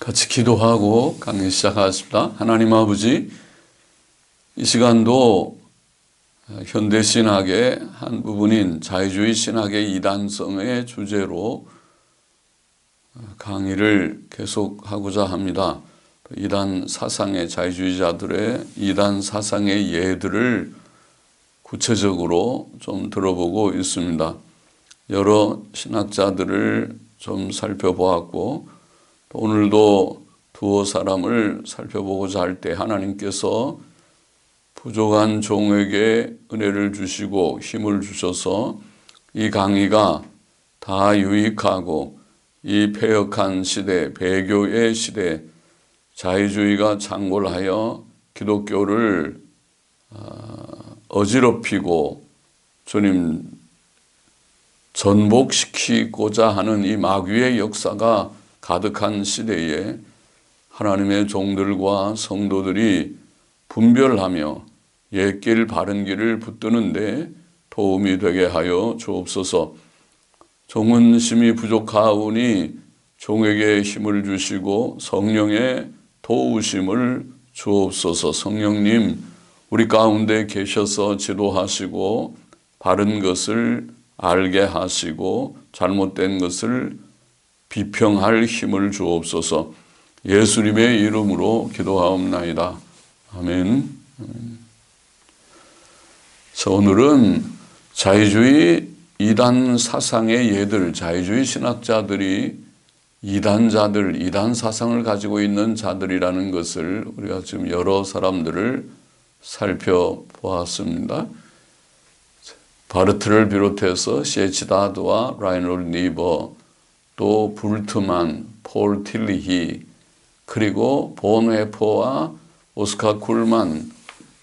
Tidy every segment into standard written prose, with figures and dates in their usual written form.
같이 기도하고 강의 시작하겠습니다. 하나님 아버지, 이 시간도 현대신학의 한 부분인 자유주의 신학의 이단성의 주제로 강의를 계속하고자 합니다. 이단 사상의, 자유주의자들의 이단 사상의 예들을 구체적으로 좀 들어보고 있습니다. 여러 신학자들을 좀 살펴보았고, 오늘도 두어 사람을 살펴보고자 할 때 하나님께서 부족한 종에게 은혜를 주시고 힘을 주셔서 이 강의가 다 유익하고 이 패역한 시대, 배교의 시대, 자유주의가 창궐하여 기독교를 어지럽히고 주님 전복시키고자 하는 이 마귀의 역사가 가득한 시대에 하나님의 종들과 성도들이 분별하며 옛길 바른 길을 붙드는데 도움이 되게 하여 주옵소서. 종은 심히 부족하오니 종에게 힘을 주시고 성령의 도우심을 주옵소서. 성령님, 우리 가운데 계셔서 지도하시고 바른 것을 알게 하시고 잘못된 것을 비평할 힘을 주옵소서. 예수님의 이름으로 기도하옵나이다. 아멘. 자, 오늘은 자유주의 이단 사상의 예들, 자유주의 신학자들이 이단자들, 이단 사상을 가지고 있는 자들이라는 것을 우리가 지금 여러 사람들을 살펴보았습니다. 바르트를 비롯해서 C.H. 다드와 라이놀드 니버, 또 불트만, 폴 틸리히, 그리고 본웨포와 오스카 쿨만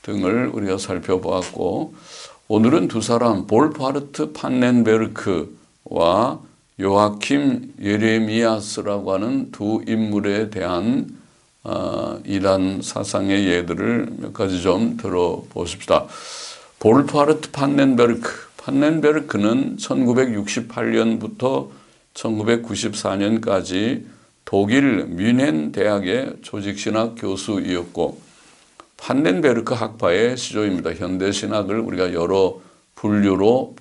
등을 우리가 살펴보았고, 오늘은 두 사람, 볼파르트 판넨베르크와 요아킴 예레미야스라고 하는 두 인물에 대한 이단 사상의 예들을 몇 가지 좀 들어보십시다. 볼파르트 판넨베르크는 1968년부터 1994년까지 독일 뮌헨 대학의 조직신학 교수이었고, 판넨베르크 학파의 시조입니다. 현대신학을 우리가 여러 분류로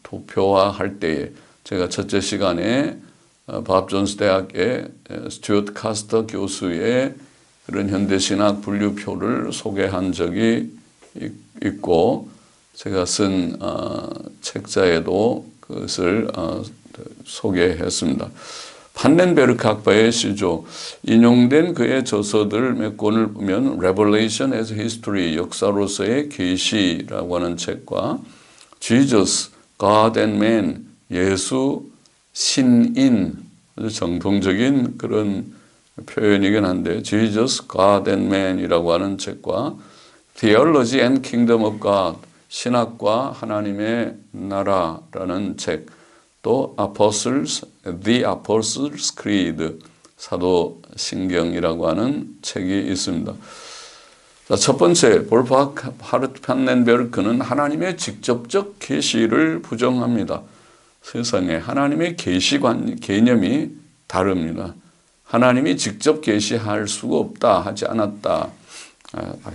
도표화할 때에 제가 첫째 시간에 밥 존스 대학의 스튜어트 카스터 교수의 그런 현대신학 분류표를 소개한 적이 있고, 제가 쓴 책자에도 그것을 소개했습니다. 판넨베르크 학파의 시조, 인용된 그의 저서들 몇 권을 보면 Revelation as History, 역사로서의 계시라고 하는 책과 Jesus, God and Man, 예수, 신인, 아주 정통적인 그런 표현이긴 한데 Jesus, God and Man이라고 하는 책과 Theology and Kingdom of God, 신학과 하나님의 나라라는 책, 또 The Apostles' Creed, 사도신경이라고 하는 책이 있습니다. 자, 첫 번째, 볼파르트 판넨베르크는 하나님의 직접적 계시를 부정합니다. 세상에 하나님의 계시 개념이 다릅니다. 하나님이 직접 계시할 수가 없다, 하지 않았다.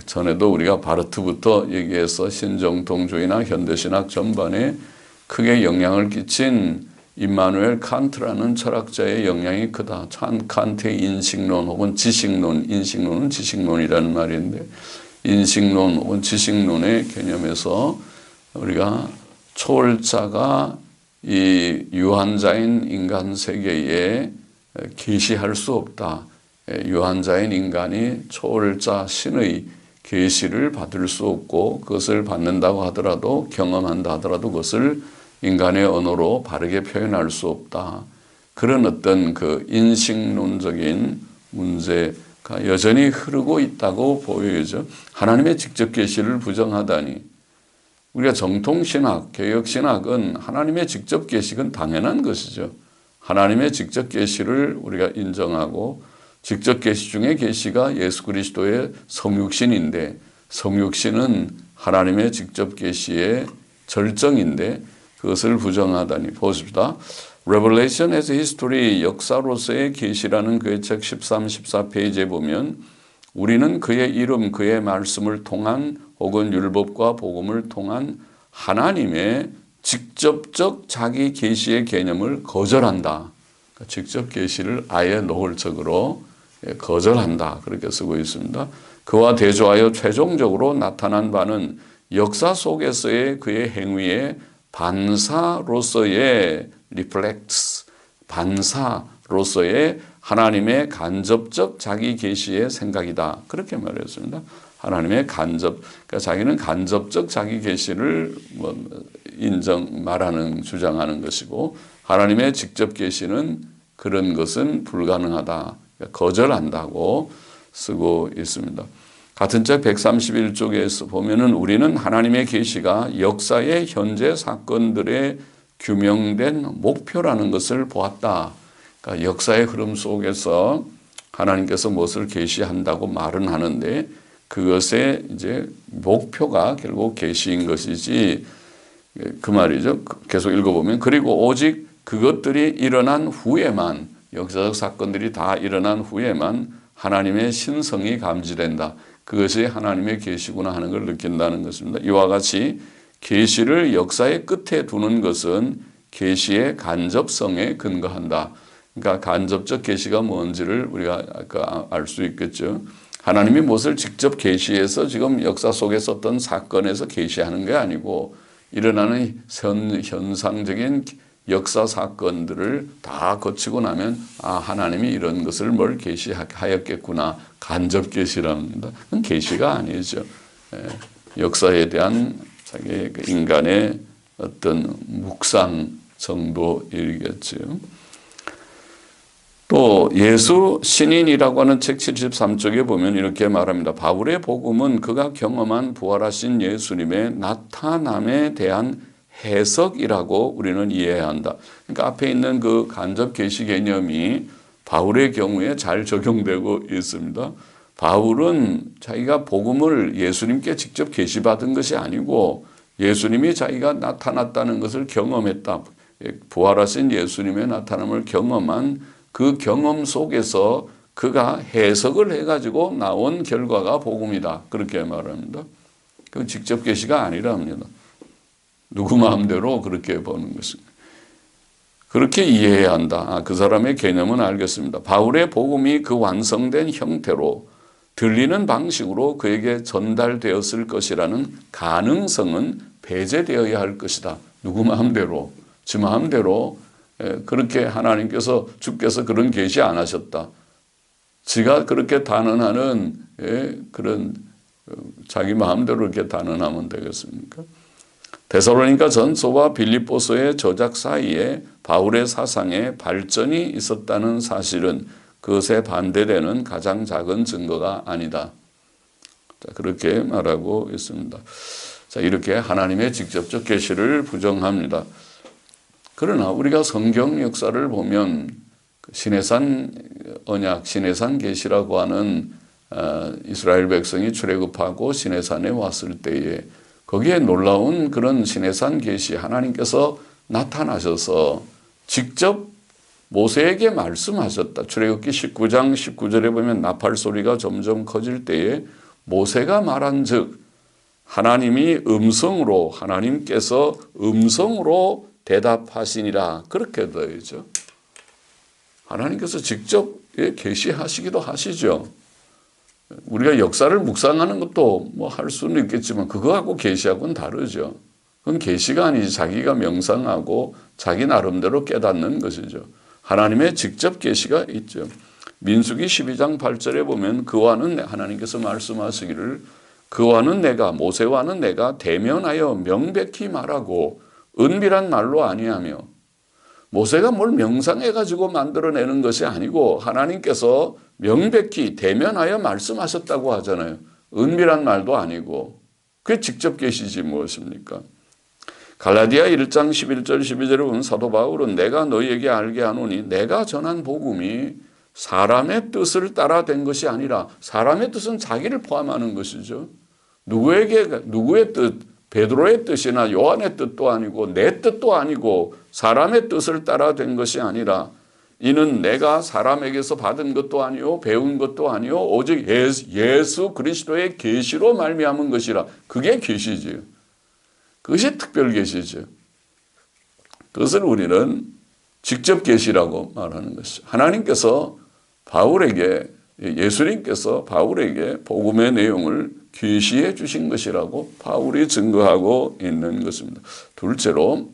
전에도 우리가 바르트부터 얘기해서 신정통주의나 현대신학 전반에 크게 영향을 끼친 임마누엘 칸트라는 철학자의 영향이 크다. 칸트의 인식론 혹은 지식론, 인식론은 지식론이라는 말인데, 인식론 혹은 지식론의 개념에서 우리가 초월자가 이 유한자인 인간 세계에 계시할 수 없다. 유한자인 인간이 초월자 신의 계시를 받을 수 없고, 그것을 받는다고 하더라도, 경험한다 하더라도 그것을 인간의 언어로 바르게 표현할 수 없다. 그런 어떤 그 인식론적인 문제가 여전히 흐르고 있다고 보여져. 하나님의 직접 계시를 부정하다니. 우리가 정통신학, 개혁신학은 하나님의 직접 계시는 당연한 것이죠. 하나님의 직접 계시를 우리가 인정하고, 직접 계시 중에 계시가 예수 그리스도의 성육신인데, 성육신은 하나님의 직접 계시의 절정인데 그것을 부정하다니. 보십시다. Revelation as History, 역사로서의 계시라는 그의 책 13, 14페이지에 보면 우리는 그의 이름, 그의 말씀을 통한 혹은 율법과 복음을 통한 하나님의 직접적 자기 계시의 개념을 거절한다. 그러니까 직접 계시를 아예 노골적으로 거절한다. 그렇게 쓰고 있습니다. 그와 대조하여 최종적으로 나타난 바는 역사 속에서의 그의 행위의 반사로서의 reflects, 반사로서의 하나님의 간접적 자기 계시의 생각이다. 그렇게 말했습니다. 하나님의 그러니까 자기는 간접적 자기 계시를 말하는, 주장하는 것이고, 하나님의 직접 계시는 그런 것은 불가능하다. 그러니까 거절한다고 쓰고 있습니다. 같은 책 131쪽에서 보면은 우리는 하나님의 계시가 역사의 현재 사건들의 규명된 목표라는 것을 보았다. 그러니까 역사의 흐름 속에서 하나님께서 무엇을 계시한다고 말은 하는데 그것의 이제 목표가 결국 계시인 것이지, 그 말이죠. 계속 읽어보면 그리고 오직 그것들이 일어난 후에만, 역사적 사건들이 다 일어난 후에만 하나님의 신성이 감지된다. 그것이 하나님의 계시구나 하는 걸 느낀다는 것입니다. 이와 같이 계시를 역사의 끝에 두는 것은 계시의 간접성에 근거한다. 그러니까 간접적 계시가 뭔지를 우리가 아까 알 수 있겠죠. 하나님이 무엇을 직접 계시해서 지금 역사 속에서 어떤 사건에서 계시하는 게 아니고 일어나는 현상적인 역사 사건들을 다 거치고 나면 하나님이 이런 것을 뭘 계시하였겠구나. 간접 계시랍니다. 그건 계시가 아니죠. 역사에 대한 자기 인간의 어떤 묵상 정도이겠죠. 또 예수 신인이라고 하는 책 73쪽에 보면 이렇게 말합니다. 바울의 복음은 그가 경험한 부활하신 예수님의 나타남에 대한 해석이라고 우리는 이해해야 한다. 그러니까 앞에 있는 그 간접 계시 개념이 바울의 경우에 잘 적용되고 있습니다. 바울은 자기가 복음을 예수님께 직접 계시받은 것이 아니고 예수님이 자기가 나타났다는 것을 경험했다. 부활하신 예수님의 나타남을 경험한 그 경험 속에서 그가 해석을 해가지고 나온 결과가 복음이다. 그렇게 말합니다. 그 직접 계시가 아니랍니다. 누구 마음대로 그렇게 보는 것입니다. 그렇게 이해해야 한다. 그 사람의 개념은 알겠습니다. 바울의 복음이 그 완성된 형태로 들리는 방식으로 그에게 전달되었을 것이라는 가능성은 배제되어야 할 것이다. 누구 마음대로, 지 마음대로 그렇게 하나님께서 주께서 그런 계시 안 하셨다. 지가 그렇게 단언하는 그런 자기 마음대로 이렇게 단언하면 되겠습니까? 데살로니가 전서와 빌립보서의 저작 사이에 바울의 사상에 발전이 있었다는 사실은 그것에 반대되는 가장 작은 증거가 아니다. 자, 그렇게 말하고 있습니다. 자, 이렇게 하나님의 직접적 계시를 부정합니다. 그러나 우리가 성경 역사를 보면 시내산 언약, 시내산 계시라고 하는 이스라엘 백성이 출애굽하고 시내산에 왔을 때에 거기에 놀라운 그런 시내산 계시, 하나님께서 나타나셔서 직접 모세에게 말씀하셨다. 출애굽기 19장 19절에 보면 나팔 소리가 점점 커질 때에 모세가 말한 즉 하나님이 하나님께서 음성으로 대답하시니라. 그렇게 되어 있죠. 하나님께서 직접 계시하시기도 하시죠. 우리가 역사를 묵상하는 것도 뭐 할 수는 있겠지만 그거하고 계시하고는 다르죠. 그건 계시가 아니지 자기가 명상하고 자기 나름대로 깨닫는 것이죠. 하나님의 직접 계시가 있죠. 민수기 12장 8절에 보면 그와는 하나님께서 말씀하시기를 그와는 내가 모세와는 내가 대면하여 명백히 말하고 은밀한 말로 아니하며 모세가 뭘 명상해가지고 만들어내는 것이 아니고 하나님께서 명백히 대면하여 말씀하셨다고 하잖아요. 은밀한 말도 아니고 그게 직접 계시지 무엇입니까? 갈라디아 1장 11절 12절에 보면 사도 바울은 내가 너희에게 알게 하노니 내가 전한 복음이 사람의 뜻을 따라 된 것이 아니라 사람의 뜻은 자기를 포함하는 것이죠. 누구의 뜻? 베드로의 뜻이나 요한의 뜻도 아니고 내 뜻도 아니고 사람의 뜻을 따라 된 것이 아니라 이는 내가 사람에게서 받은 것도 아니요 배운 것도 아니요 오직 예수 그리스도의 계시로 말미암은 것이라. 그게 계시지요. 그것이 특별 계시죠. 그것을 우리는 직접 계시라고 말하는 것이죠. 하나님께서 바울에게, 예수님께서 바울에게 복음의 내용을 계시해 주신 것이라고 바울이 증거하고 있는 것입니다. 둘째로,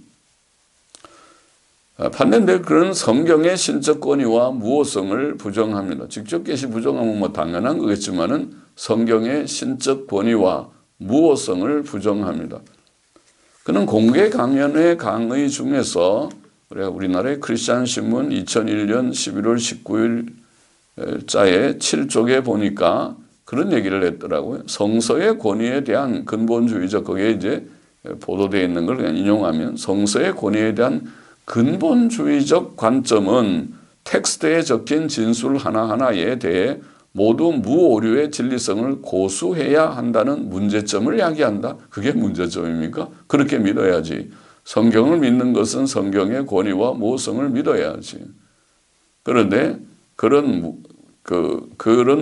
반면에 그런 성경의 신적 권위와 무호성을 부정합니다. 직접 계시 부정하면 뭐 당연한 거겠지만은 성경의 신적 권위와 무호성을 부정합니다. 그는 공개 강연회 강의 중에서 우리나라의 크리스찬 신문 2001년 11월 19일 자에 7쪽에 보니까 그런 얘기를 했더라고요. 성서의 권위에 대한 근본주의적, 거기에 이제 보도되어 있는 걸 그냥 인용하면 성서의 권위에 대한 근본주의적 관점은 텍스트에 적힌 진술 하나하나에 대해 모두 무오류의 진리성을 고수해야 한다는 문제점을 야기한다. 그게 문제점입니까? 그렇게 믿어야지. 성경을 믿는 것은 성경의 권위와 무호성을 믿어야지. 그런데 그런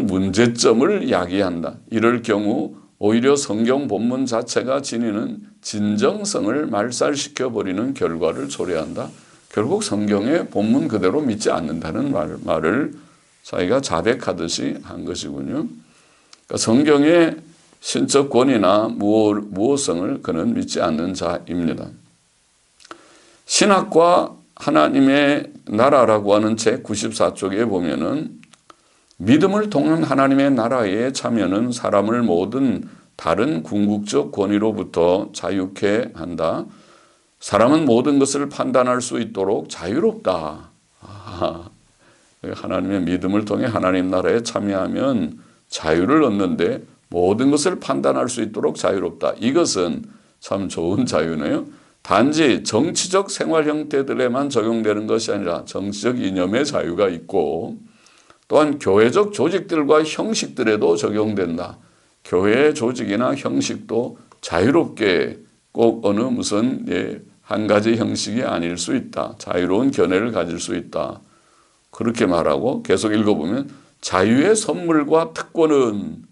문제점을 야기한다. 이럴 경우 오히려 성경 본문 자체가 지니는 진정성을 말살시켜버리는 결과를 초래한다. 결국 성경의 본문 그대로 믿지 않는다는 말을 자기가 자백하듯이 한 것이군요. 그러니까 성경의 신적 권위나 무호성을 그는 믿지 않는 자입니다. 신학과 하나님의 나라라고 하는 책 94쪽에 보면은 믿음을 통한 하나님의 나라의 참여는 사람을 모든 다른 궁극적 권위로부터 자유케 한다. 사람은 모든 것을 판단할 수 있도록 자유롭다. 하나님의 믿음을 통해 하나님 나라에 참여하면 자유를 얻는데 모든 것을 판단할 수 있도록 자유롭다. 이것은 참 좋은 자유네요. 단지 정치적 생활 형태들에만 적용되는 것이 아니라 정치적 이념의 자유가 있고 또한 교회적 조직들과 형식들에도 적용된다. 교회의 조직이나 형식도 자유롭게 꼭 어느 무슨 한 가지 형식이 아닐 수 있다. 자유로운 견해를 가질 수 있다. 그렇게 말하고 계속 읽어보면 자유의 선물과 특권은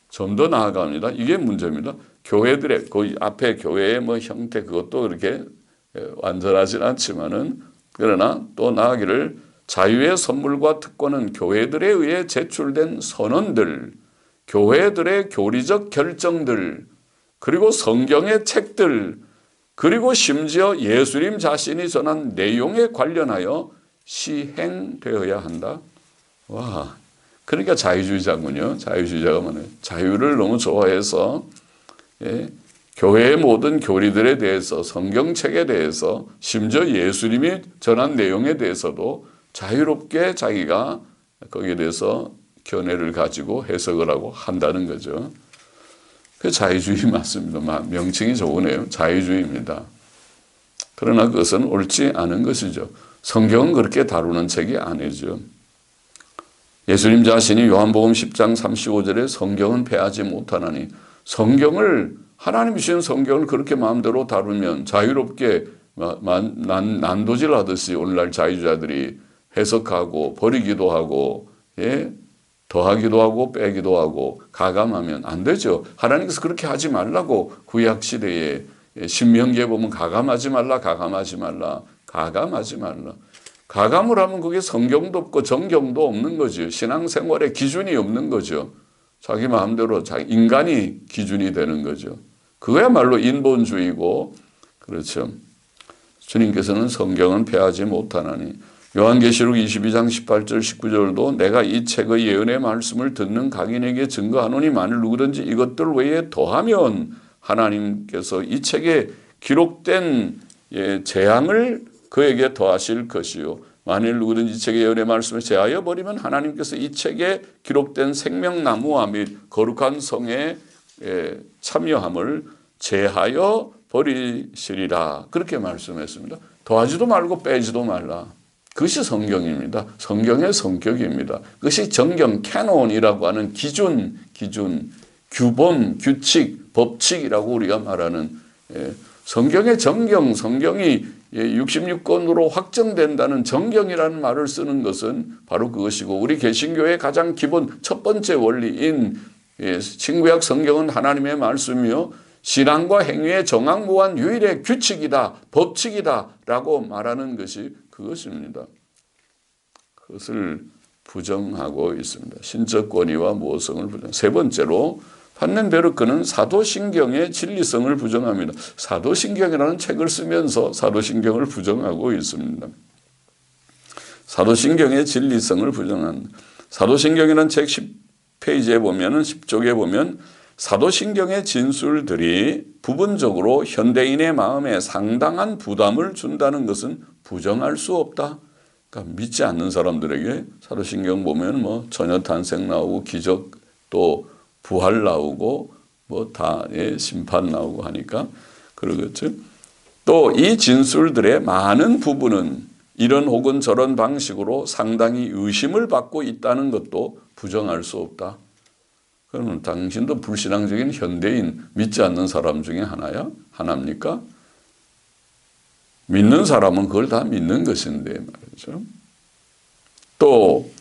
좀 더 나아갑니다. 이게 문제입니다. 교회들의 그 앞에 교회의 뭐 형태 그것도 그렇게 완전하진 않지만은 그러나 또 나아가기를 자유의 선물과 특권은 교회들에 의해 제출된 선언들, 교회들의 교리적 결정들, 그리고 성경의 책들, 그리고 심지어 예수님 자신이 전한 내용에 관련하여 시행되어야 한다. 와, 그러니까 자유주의자군요. 자유주의자가 뭐냐? 자유를 너무 좋아해서 교회의 모든 교리들에 대해서, 성경책에 대해서, 심지어 예수님이 전한 내용에 대해서도 자유롭게 자기가 거기에 대해서 견해를 가지고 해석을 하고 한다는 거죠. 그 자유주의 맞습니다. 명칭이 좋으네요. 자유주의입니다. 그러나 그것은 옳지 않은 것이죠. 성경은 그렇게 다루는 책이 아니죠. 예수님 자신이 요한복음 10장 35절에 성경은 패하지 못하나니, 성경을 하나님이 주신 성경을 그렇게 마음대로 다루면 자유롭게 난도질 하듯이 오늘날 자유자들이 해석하고 버리기도 하고 더하기도 하고 빼기도 하고 가감하면 안 되죠. 하나님께서 그렇게 하지 말라고 구약 시대에 신명기에 보면 가감하지 말라. 가감을 하면 그게 성경도 없고 정경도 없는 거죠. 신앙생활에 기준이 없는 거죠. 자기 마음대로 인간이 기준이 되는 거죠. 그거야말로 인본주의고, 그렇죠. 주님께서는 성경은 패하지 못하나니, 요한계시록 22장 18절 19절도 내가 이 책의 예언의 말씀을 듣는 각인에게 증거하노니 만일 누구든지 이것들 외에 더하면 하나님께서 이 책에 기록된 재앙을 그에게 더하실 것이요, 만일 누구든지 이 책의 예언의 말씀을 제하여 버리면 하나님께서 이 책에 기록된 생명나무와 및 거룩한 성에 참여함을 제하여 버리시리라. 그렇게 말씀했습니다. 더하지도 말고 빼지도 말라. 그것이 성경입니다. 성경의 성격입니다. 그것이 정경 캐논이라고 하는 기준 규범, 규칙, 법칙이라고 우리가 말하는 성경의 정경, 성경이 66권으로 확정된다는 정경이라는 말을 쓰는 것은 바로 그것이고 우리 개신교의 가장 기본 첫 번째 원리인 신구약 성경은 하나님의 말씀이요 신앙과 행위의 정확무한 유일의 규칙이다, 법칙이다 라고 말하는 것이 그것입니다. 그것을 부정하고 있습니다. 신적 권위와 모성을 부정. 세 번째로 판넨베르크는 사도신경의 진리성을 부정합니다. 사도신경이라는 책을 쓰면서 사도신경을 부정하고 있습니다. 사도신경의 진리성을 부정합니다. 사도신경이라는 책 10페이지에 보면 10쪽에 보면 사도신경의 진술들이 부분적으로 현대인의 마음에 상당한 부담을 준다는 것은 부정할 수 없다. 그러니까 믿지 않는 사람들에게 사도신경 보면 뭐 처녀 탄생 나오고 기적 또 부활 나오고 뭐 다 심판 나오고 하니까 그러겠죠. 또 이 진술들의 많은 부분은 이런 혹은 저런 방식으로 상당히 의심을 받고 있다는 것도 부정할 수 없다. 그러면 당신도 불신앙적인 현대인 믿지 않는 사람 중에 하나야? 하나입니까? 믿는 사람은 그걸 다 믿는 것인데 말이죠. 또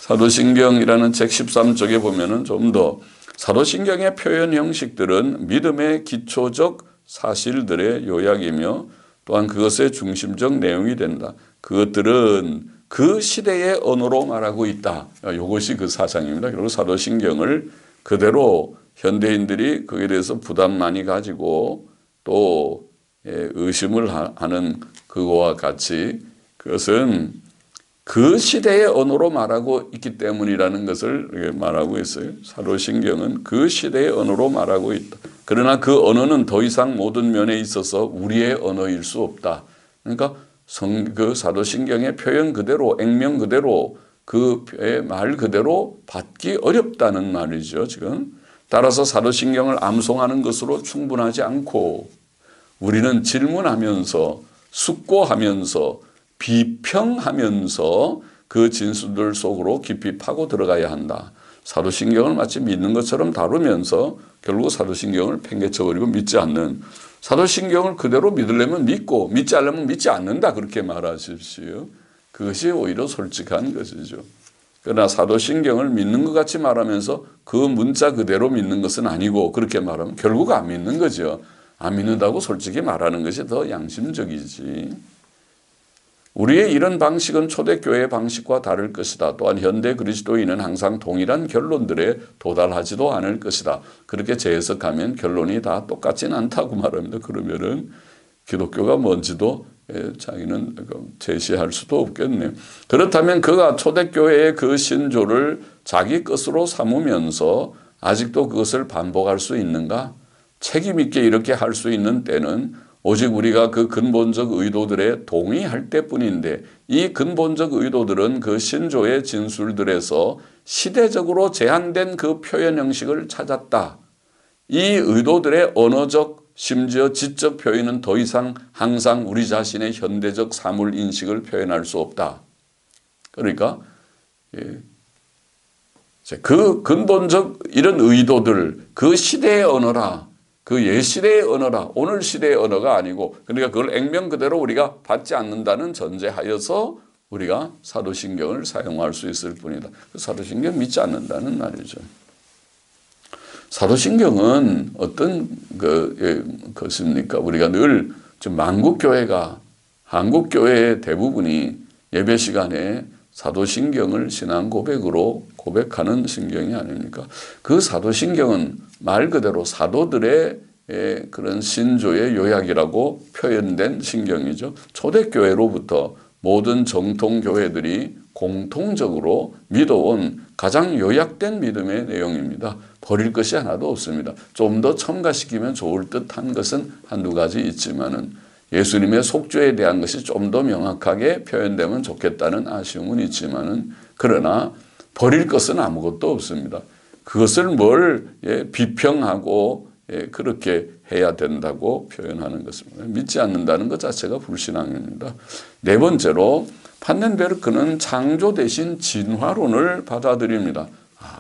사도신경이라는 책 13쪽에 보면은 좀 더 사도신경의 표현 형식들은 믿음의 기초적 사실들의 요약이며 또한 그것의 중심적 내용이 된다. 그것들은 그 시대의 언어로 말하고 있다. 이것이 그 사상입니다. 그리고 사도신경을 그대로 현대인들이 거기에 대해서 부담 많이 가지고 또 의심을 하는 그거와 같이 그것은 그 시대의 언어로 말하고 있기 때문이라는 것을 말하고 있어요. 사도신경은 그 시대의 언어로 말하고 있다. 그러나 그 언어는 더 이상 모든 면에 있어서 우리의 언어일 수 없다. 그러니까 그 사도신경의 표현 그대로 액면 그대로 그 말 그대로 받기 어렵다는 말이죠. 지금 따라서 사도신경을 암송하는 것으로 충분하지 않고 우리는 질문하면서 숙고하면서 비평하면서 그 진술들 속으로 깊이 파고 들어가야 한다. 사도신경을 마치 믿는 것처럼 다루면서 결국 사도신경을 팽개쳐버리고 믿지 않는 사도신경을 그대로 믿으려면 믿고 믿지 않으려면 믿지 않는다 그렇게 말하십시오. 그것이 오히려 솔직한 것이죠. 그러나 사도신경을 믿는 것 같이 말하면서 그 문자 그대로 믿는 것은 아니고 그렇게 말하면 결국 안 믿는 거죠. 안 믿는다고 솔직히 말하는 것이 더 양심적이지. 우리의 이런 방식은 초대교회의 방식과 다를 것이다. 또한 현대 그리스도인은 항상 동일한 결론들에 도달하지도 않을 것이다. 그렇게 재해석하면 결론이 다 똑같진 않다고 말합니다. 그러면은 기독교가 뭔지도 자기는 제시할 수도 없겠네요. 그렇다면 그가 초대교회의 그 신조를 자기 것으로 삼으면서 아직도 그것을 반복할 수 있는가? 책임 있게 이렇게 할 수 있는 때는 오직 우리가 그 근본적 의도들에 동의할 때뿐인데 이 근본적 의도들은 그 신조의 진술들에서 시대적으로 제한된 그 표현 형식을 찾았다. 이 의도들의 언어적 심지어 지적 표현은 더 이상 항상 우리 자신의 현대적 사물 인식을 표현할 수 없다. 그러니까 그 근본적 이런 의도들 그 시대의 언어라. 그 옛시대의 언어라. 오늘 시대의 언어가 아니고 그러니까 그걸 액면 그대로 우리가 받지 않는다는 전제하여서 우리가 사도신경을 사용할 수 있을 뿐이다. 사도신경 믿지 않는다는 말이죠. 사도신경은 어떤 것입니까? 우리가 늘 만국교회가 한국교회의 대부분이 예배 시간에 사도신경을 신앙 고백으로 고백하는 신경이 아닙니까? 그 사도신경은 말 그대로 사도들의 그런 신조의 요약이라고 표현된 신경이죠. 초대교회로부터 모든 정통교회들이 공통적으로 믿어온 가장 요약된 믿음의 내용입니다. 버릴 것이 하나도 없습니다. 좀 더 첨가시키면 좋을 듯한 것은 한두 가지 있지만은 예수님의 속죄에 대한 것이 좀 더 명확하게 표현되면 좋겠다는 아쉬움은 있지만은 그러나 버릴 것은 아무것도 없습니다. 그것을 뭘 비평하고 그렇게 해야 된다고 표현하는 것입니다. 믿지 않는다는 것 자체가 불신앙입니다. 네 번째로 판넨베르크는 창조 대신 진화론을 받아들입니다.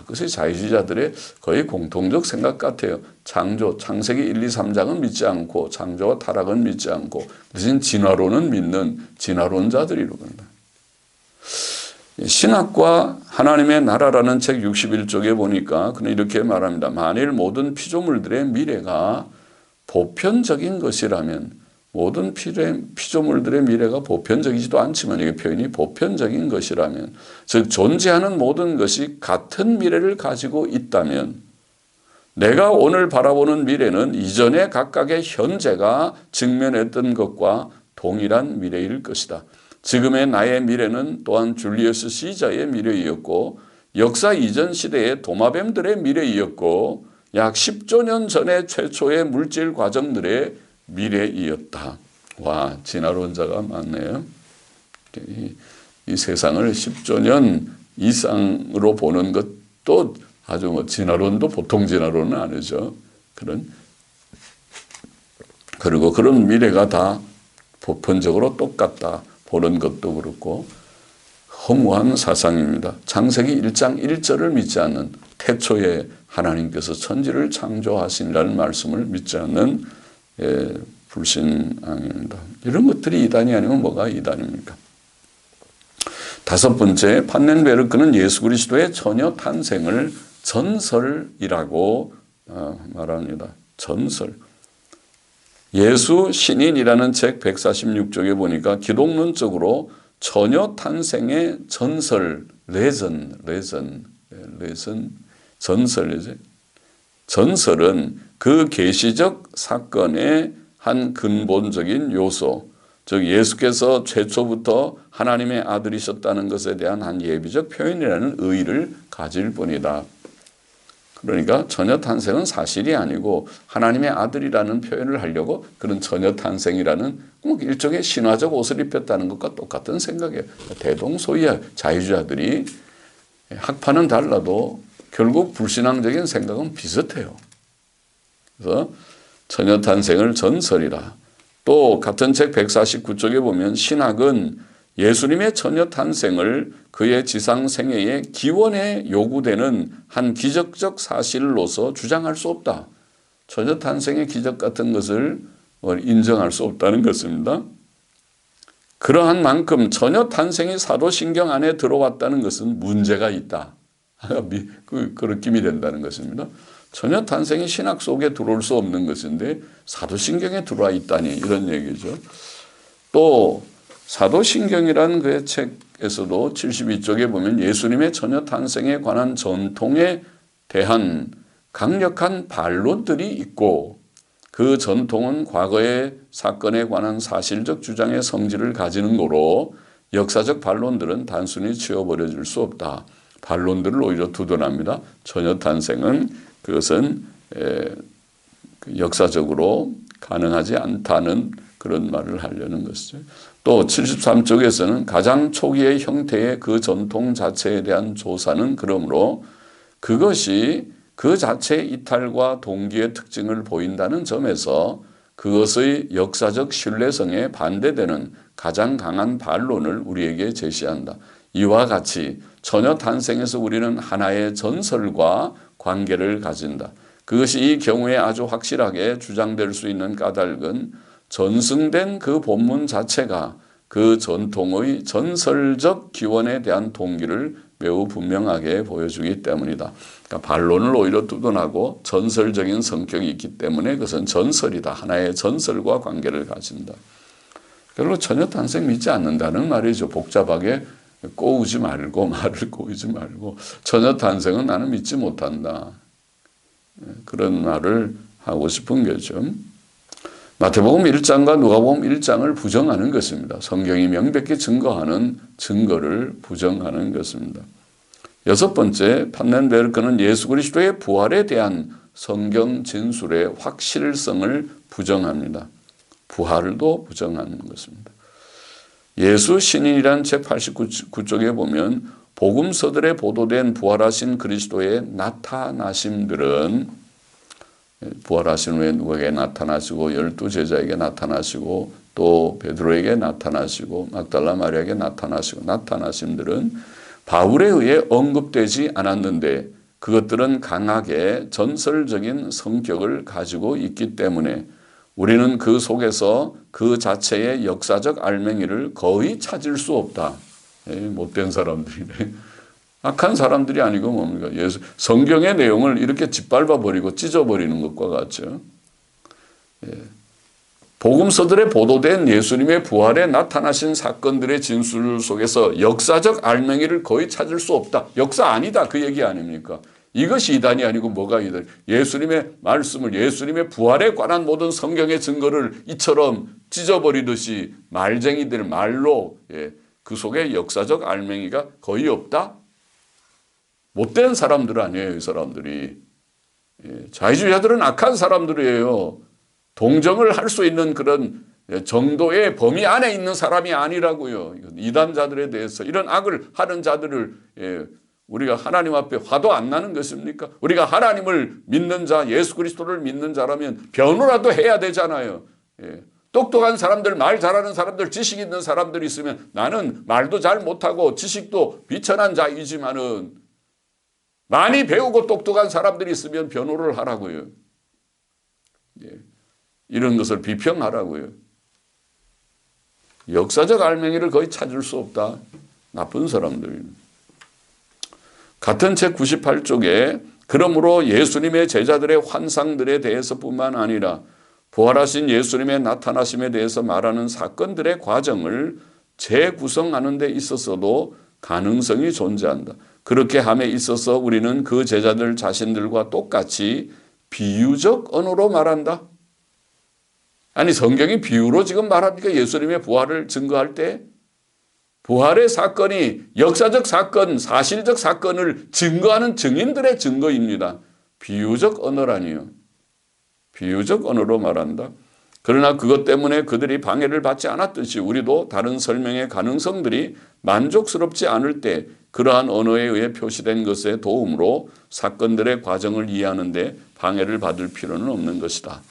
그것이 자유주의자들의 거의 공통적 생각 같아요. 창세기 1, 2, 3장은 믿지 않고 창조와 타락은 믿지 않고 대신 진화론은 믿는 진화론자들이로군요. 신학과 하나님의 나라라는 책 61쪽에 보니까 그는 이렇게 말합니다. 만일 모든 피조물들의 미래가 보편적인 것이라면, 모든 피조물들의 미래가 보편적이지도 않지만 이게 표현이 보편적인 것이라면, 즉 존재하는 모든 것이 같은 미래를 가지고 있다면 내가 오늘 바라보는 미래는 이전에 각각의 현재가 직면했던 것과 동일한 미래일 것이다. 지금의 나의 미래는 또한 줄리어스 시저의 미래이었고 역사 이전 시대의 도마뱀들의 미래이었고 약 10조 년 전의 최초의 물질 과정들의 미래이었다. 와, 진화론자가 많네요. 이 세상을 10조 년 이상으로 보는 것도 아주 진화론도 보통 진화론은 아니죠. 그리고 그런 미래가 다 보편적으로 똑같다 보는 것도 그렇고 허무한 사상입니다. 창세기 1장 1절을 믿지 않는, 태초에 하나님께서 천지를 창조하시니라는 말씀을 믿지 않는 불신앙입니다. 이런 것들이 이단이 아니면 뭐가 이단입니까? 다섯 번째, 판넨베르크는 예수 그리스도의 처녀 탄생을 전설이라고 말합니다. 전설. 예수 신인이라는 책 146쪽에 보니까 기독론적으로 처녀 탄생의 전설, 전설이죠. 전설은 그 계시적 사건의 한 근본적인 요소, 즉 예수께서 최초부터 하나님의 아들이셨다는 것에 대한 한 예비적 표현이라는 의의를 가질 뿐이다. 그러니까 처녀 탄생은 사실이 아니고 하나님의 아들이라는 표현을 하려고 그런 처녀 탄생이라는 일종의 신화적 옷을 입혔다는 것과 똑같은 생각이에요. 대동소이야. 자유주의자들이 학파는 달라도 결국 불신앙적인 생각은 비슷해요. 그래서 처녀 탄생을 전설이라. 또 같은 책 149쪽에 보면 신학은 예수님의 처녀 탄생을 그의 지상 생애의 기원에 요구되는 한 기적적 사실로서 주장할 수 없다. 처녀 탄생의 기적 같은 것을 인정할 수 없다는 것입니다. 그러한 만큼 처녀 탄생이 사도신경 안에 들어왔다는 것은 문제가 있다. 그런 느낌이 된다는 것입니다. 처녀 탄생이 신학 속에 들어올 수 없는 것인데 사도신경에 들어와 있다니 이런 얘기죠. 또 사도신경이라는 그의 책에서도 72쪽에 보면 예수님의 처녀 탄생에 관한 전통에 대한 강력한 반론들이 있고 그 전통은 과거의 사건에 관한 사실적 주장의 성질을 가지는 거로 역사적 반론들은 단순히 치워버려질 수 없다. 반론들을 오히려 두둔합니다. 처녀 탄생은 그것은 역사적으로 가능하지 않다는 그런 말을 하려는 것이죠. 또 73쪽에서는 가장 초기의 형태의 그 전통 자체에 대한 조사는 그러므로 그것이 그 자체의 이탈과 동기의 특징을 보인다는 점에서 그것의 역사적 신뢰성에 반대되는 가장 강한 반론을 우리에게 제시한다. 이와 같이 처녀 탄생에서 우리는 하나의 전설과 관계를 가진다. 그것이 이 경우에 아주 확실하게 주장될 수 있는 까닭은 전승된 그 본문 자체가 그 전통의 전설적 기원에 대한 동기를 매우 분명하게 보여주기 때문이다. 그러니까 반론을 오히려 두둔하고 전설적인 성격이 있기 때문에 그것은 전설이다. 하나의 전설과 관계를 가진다. 결국 처녀 탄생 믿지 않는다는 말이죠. 복잡하게 꼬우지 말고 말을 꼬우지 말고 처녀 탄생은 나는 믿지 못한다. 그런 말을 하고 싶은 거죠. 마태복음 1장과 누가복음 1장을 부정하는 것입니다. 성경이 명백히 증거하는 증거를 부정하는 것입니다. 여섯 번째, 판넨베르크는 예수 그리스도의 부활에 대한 성경 진술의 확실성을 부정합니다. 부활도 부정하는 것입니다. 예수 신인이라는 책 89쪽에 보면 복음서들에 보도된 부활하신 그리스도의 나타나심들은 부활하신 후에 누구에게 나타나시고 12제자에게 나타나시고 또 베드로에게 나타나시고 막달라 마리아에게 나타나시고 나타나심들은 바울에 의해 언급되지 않았는데 그것들은 강하게 전설적인 성격을 가지고 있기 때문에 우리는 그 속에서 그 자체의 역사적 알맹이를 거의 찾을 수 없다. 못된 사람들이네. 악한 사람들이 아니고 뭡니까? 성경의 내용을 이렇게 짓밟아 버리고 찢어 버리는 것과 같죠. 복음서들에 보도된 예수님의 부활에 나타나신 사건들의 진술 속에서 역사적 알맹이를 거의 찾을 수 없다. 역사 아니다. 그 얘기 아닙니까? 이것이 이단이 아니고 뭐가 이단? 예수님의 말씀을, 예수님의 부활에 관한 모든 성경의 증거를 이처럼 찢어버리듯이 말쟁이들 말로 그 속에 역사적 알맹이가 거의 없다? 못된 사람들 아니에요, 이 사람들이. 자유주의자들은 악한 사람들이에요. 동정을 할 수 있는 그런 정도의 범위 안에 있는 사람이 아니라고요. 이단자들에 대해서 이런 악을 하는 자들을 우리가 하나님 앞에 화도 안 나는 것입니까? 우리가 하나님을 믿는 자, 예수 그리스도를 믿는 자라면 변호라도 해야 되잖아요. 똑똑한 사람들, 말 잘하는 사람들, 지식 있는 사람들이 있으면 나는 말도 잘 못하고 지식도 비천한 자이지만은 많이 배우고 똑똑한 사람들이 있으면 변호를 하라고요. 이런 것을 비평하라고요. 역사적 알맹이를 거의 찾을 수 없다. 나쁜 사람들. 같은 책 98쪽에 그러므로 예수님의 제자들의 환상들에 대해서뿐만 아니라 부활하신 예수님의 나타나심에 대해서 말하는 사건들의 과정을 재구성하는 데 있어서도 가능성이 존재한다. 그렇게 함에 있어서 우리는 그 제자들 자신들과 똑같이 비유적 언어로 말한다. 아니 성경이 비유로 지금 말합니까? 예수님의 부활을 증거할 때 부활의 사건이 역사적 사건, 사실적 사건을 증거하는 증인들의 증거입니다. 비유적 언어라니요. 비유적 언어로 말한다. 그러나 그것 때문에 그들이 방해를 받지 않았듯이 우리도 다른 설명의 가능성들이 만족스럽지 않을 때 그러한 언어에 의해 표시된 것의 도움으로 사건들의 과정을 이해하는 데 방해를 받을 필요는 없는 것이다.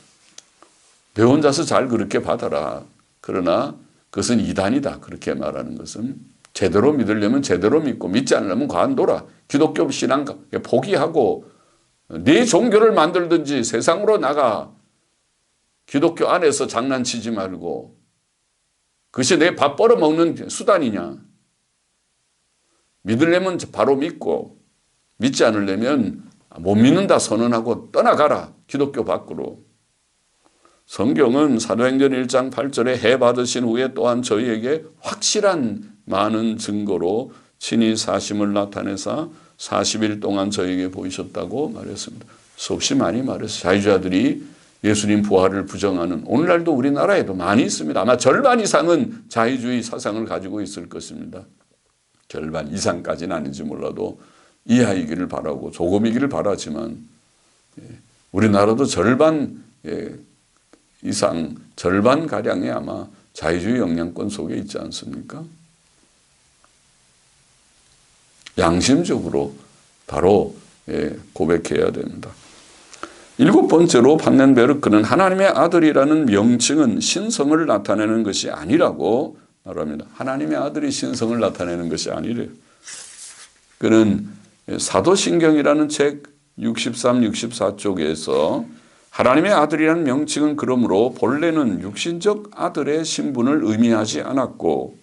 내 혼자서 잘 그렇게 받아라. 그러나 그것은 이단이다. 그렇게 말하는 것은 제대로 믿으려면 제대로 믿고 믿지 않으려면 관둬라. 기독교 신앙 포기하고 네 종교를 만들든지 세상으로 나가. 기독교 안에서 장난치지 말고 그것이 내 밥 벌어먹는 수단이냐. 믿으려면 바로 믿고 믿지 않으려면 못 믿는다 선언하고 떠나가라. 기독교 밖으로. 성경은 사도행전 1장 8절에 해 받으신 후에 또한 저희에게 확실한 많은 증거로 친히 사심을 나타내사 40일 동안 저희에게 보이셨다고 말했습니다. 수없이 많이 말했어요. 자유주의자들이 예수님 부활을 부정하는 오늘날도 우리나라에도 많이 있습니다. 아마 절반 이상은 자유주의 사상을 가지고 있을 것입니다. 절반 이상까지는 아닌지 몰라도 이하이기를 바라고 조금이기를 바라지만 우리나라도 절반 이상 절반가량이 아마 자유주의 영향권 속에 있지 않습니까? 양심적으로 바로 고백해야 됩니다. 7번째로 판넨베르크는 하나님의 아들이라는 명칭은 신성을 나타내는 것이 아니라고 말합니다. 하나님의 아들이 신성을 나타내는 것이 아니래요. 그는 사도신경이라는 책 63, 64쪽에서 하나님의 아들이라는 명칭은 그러므로 본래는 육신적 아들의 신분을 의미하지 않았고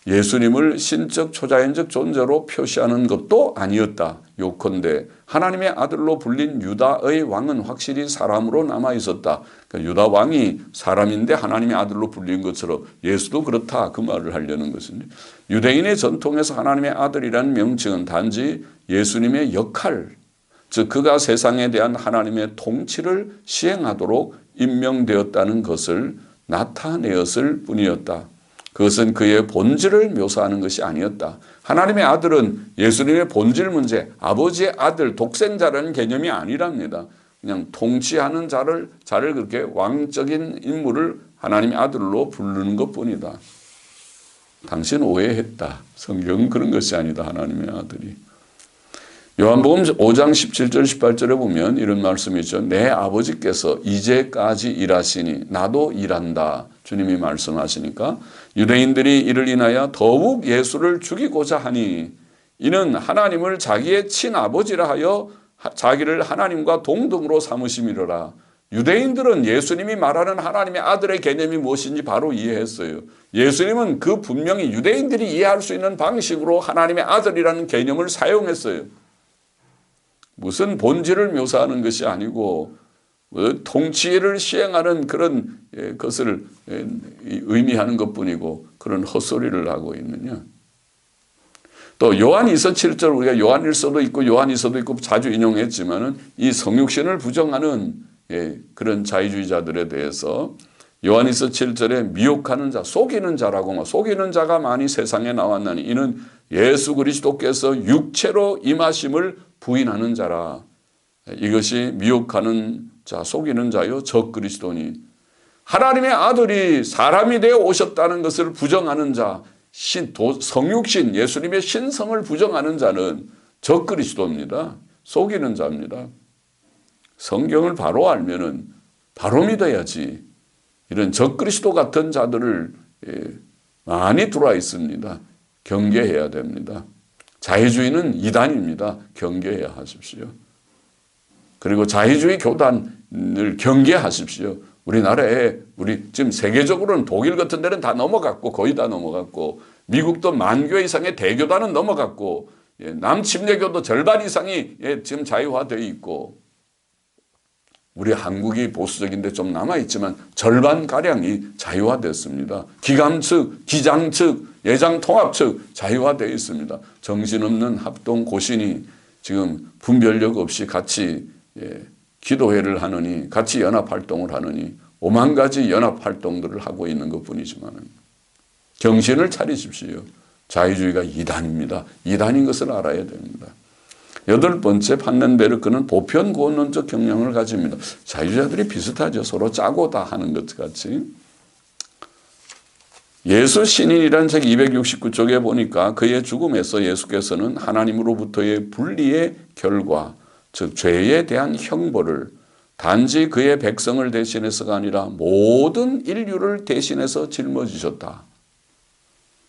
예수님을 신적 초자연적 존재로 표시하는 것도 아니었다. 요컨대 하나님의 아들로 불린 유다의 왕은 확실히 사람으로 남아있었다. 그러니까 유다 왕이 사람인데 하나님의 아들로 불린 것처럼 예수도 그렇다. 그 말을 하려는 것입니다. 유대인의 전통에서 하나님의 아들이라는 명칭은 단지 예수님의 역할, 즉 그가 세상에 대한 하나님의 통치를 시행하도록 임명되었다는 것을 나타내었을 뿐이었다. 그것은 그의 본질을 묘사하는 것이 아니었다. 하나님의 아들은 예수님의 본질 문제, 아버지의 아들, 독생자라는 개념이 아니랍니다. 그냥 통치하는 자를 그렇게 왕적인 인물을 하나님의 아들로 부르는 것뿐이다. 당신 오해했다. 성경은 그런 것이 아니다. 하나님의 아들이. 요한복음 5장 17절 18절에 보면 이런 말씀이 있죠. 내 아버지께서 이제까지 일하시니 나도 일한다. 주님이 말씀하시니까 유대인들이 이를 인하여 더욱 예수를 죽이고자 하니 이는 하나님을 자기의 친아버지라 하여 자기를 하나님과 동등으로 삼으심이로라. 유대인들은 예수님이 말하는 하나님의 아들의 개념이 무엇인지 바로 이해했어요. 예수님은 그 분명히 유대인들이 이해할 수 있는 방식으로 하나님의 아들이라는 개념을 사용했어요. 무슨 본질을 묘사하는 것이 아니고 통치를 시행하는 그런 것을 의미하는 것뿐이고 그런 헛소리를 하고 있느냐. 또 요한일서 7절 우리가 요한일서도 있고 요한일서도 있고 자주 인용했지만은 이 성육신을 부정하는 그런 자유주의자들에 대해서 요한일서 7절에 미혹하는 자, 속이는 자라고 속이는 자가 많이 세상에 나왔나니 이는 예수 그리스도께서 육체로 임하심을 부인하는 자라. 이것이 미혹하는 자, 속이는 자요 적그리스도니. 하나님의 아들이 사람이 되어 오셨다는 것을 부정하는 자, 성육신 예수님의 신성을 부정하는 자는 적그리스도입니다. 속이는 자입니다. 성경을 바로 알면은 바로 믿어야지. 이런 적그리스도 같은 자들을 많이 들어와 있습니다. 경계해야 됩니다. 자유주의는 이단입니다. 경계해야 하십시오. 그리고 자유주의 교단을 경계하십시오. 우리나라에 지금 세계적으로는 독일 같은 데는 다 넘어갔고 거의 다 넘어갔고 미국도 10,000교 이상의 대교단은 넘어갔고 남침례교도 절반 이상이 지금 자유화되어 있고 우리 한국이 보수적인데 좀 남아있지만 절반가량이 자유화됐습니다. 기감 측, 기장 측, 예장 통합 측 자유화되어 있습니다. 정신없는 합동 고신이 지금 분별력 없이 같이 기도회를 하느니 같이 연합활동을 하느니 5만 가지 연합활동들을 하고 있는 것뿐이지만 정신을 차리십시오. 자유주의가 이단입니다. 이단인 것을 알아야 됩니다. 8번째, 판넨베르크는 보편구원론적 경향을 가집니다. 자유주의자들이 비슷하죠. 서로 짜고 다 하는 것 같이. 예수 신인이라는 책 269쪽에 보니까 그의 죽음에서 예수께서는 하나님으로부터의 분리의 결과, 즉 죄에 대한 형벌을 단지 그의 백성을 대신해서가 아니라 모든 인류를 대신해서 짊어지셨다.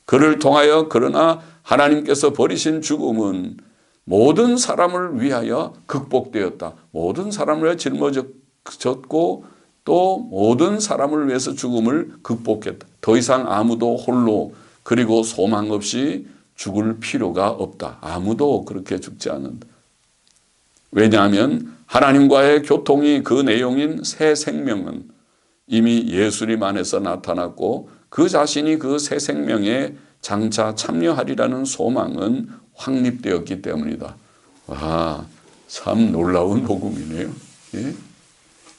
그를 통하여 그러나 하나님께서 버리신 죽음은 모든 사람을 위하여 극복되었다. 모든 사람을 위하여 짊어졌고 또 모든 사람을 위해서 죽음을 극복했다. 더 이상 아무도 홀로 그리고 소망 없이 죽을 필요가 없다. 아무도 그렇게 죽지 않는다. 왜냐하면 하나님과의 교통이 그 내용인 새 생명은 이미 예수님 안에서 나타났고 그 자신이 그 새 생명에 장차 참여하리라는 소망은 확립되었기 때문이다. 와, 참 놀라운 복음이네요. 예?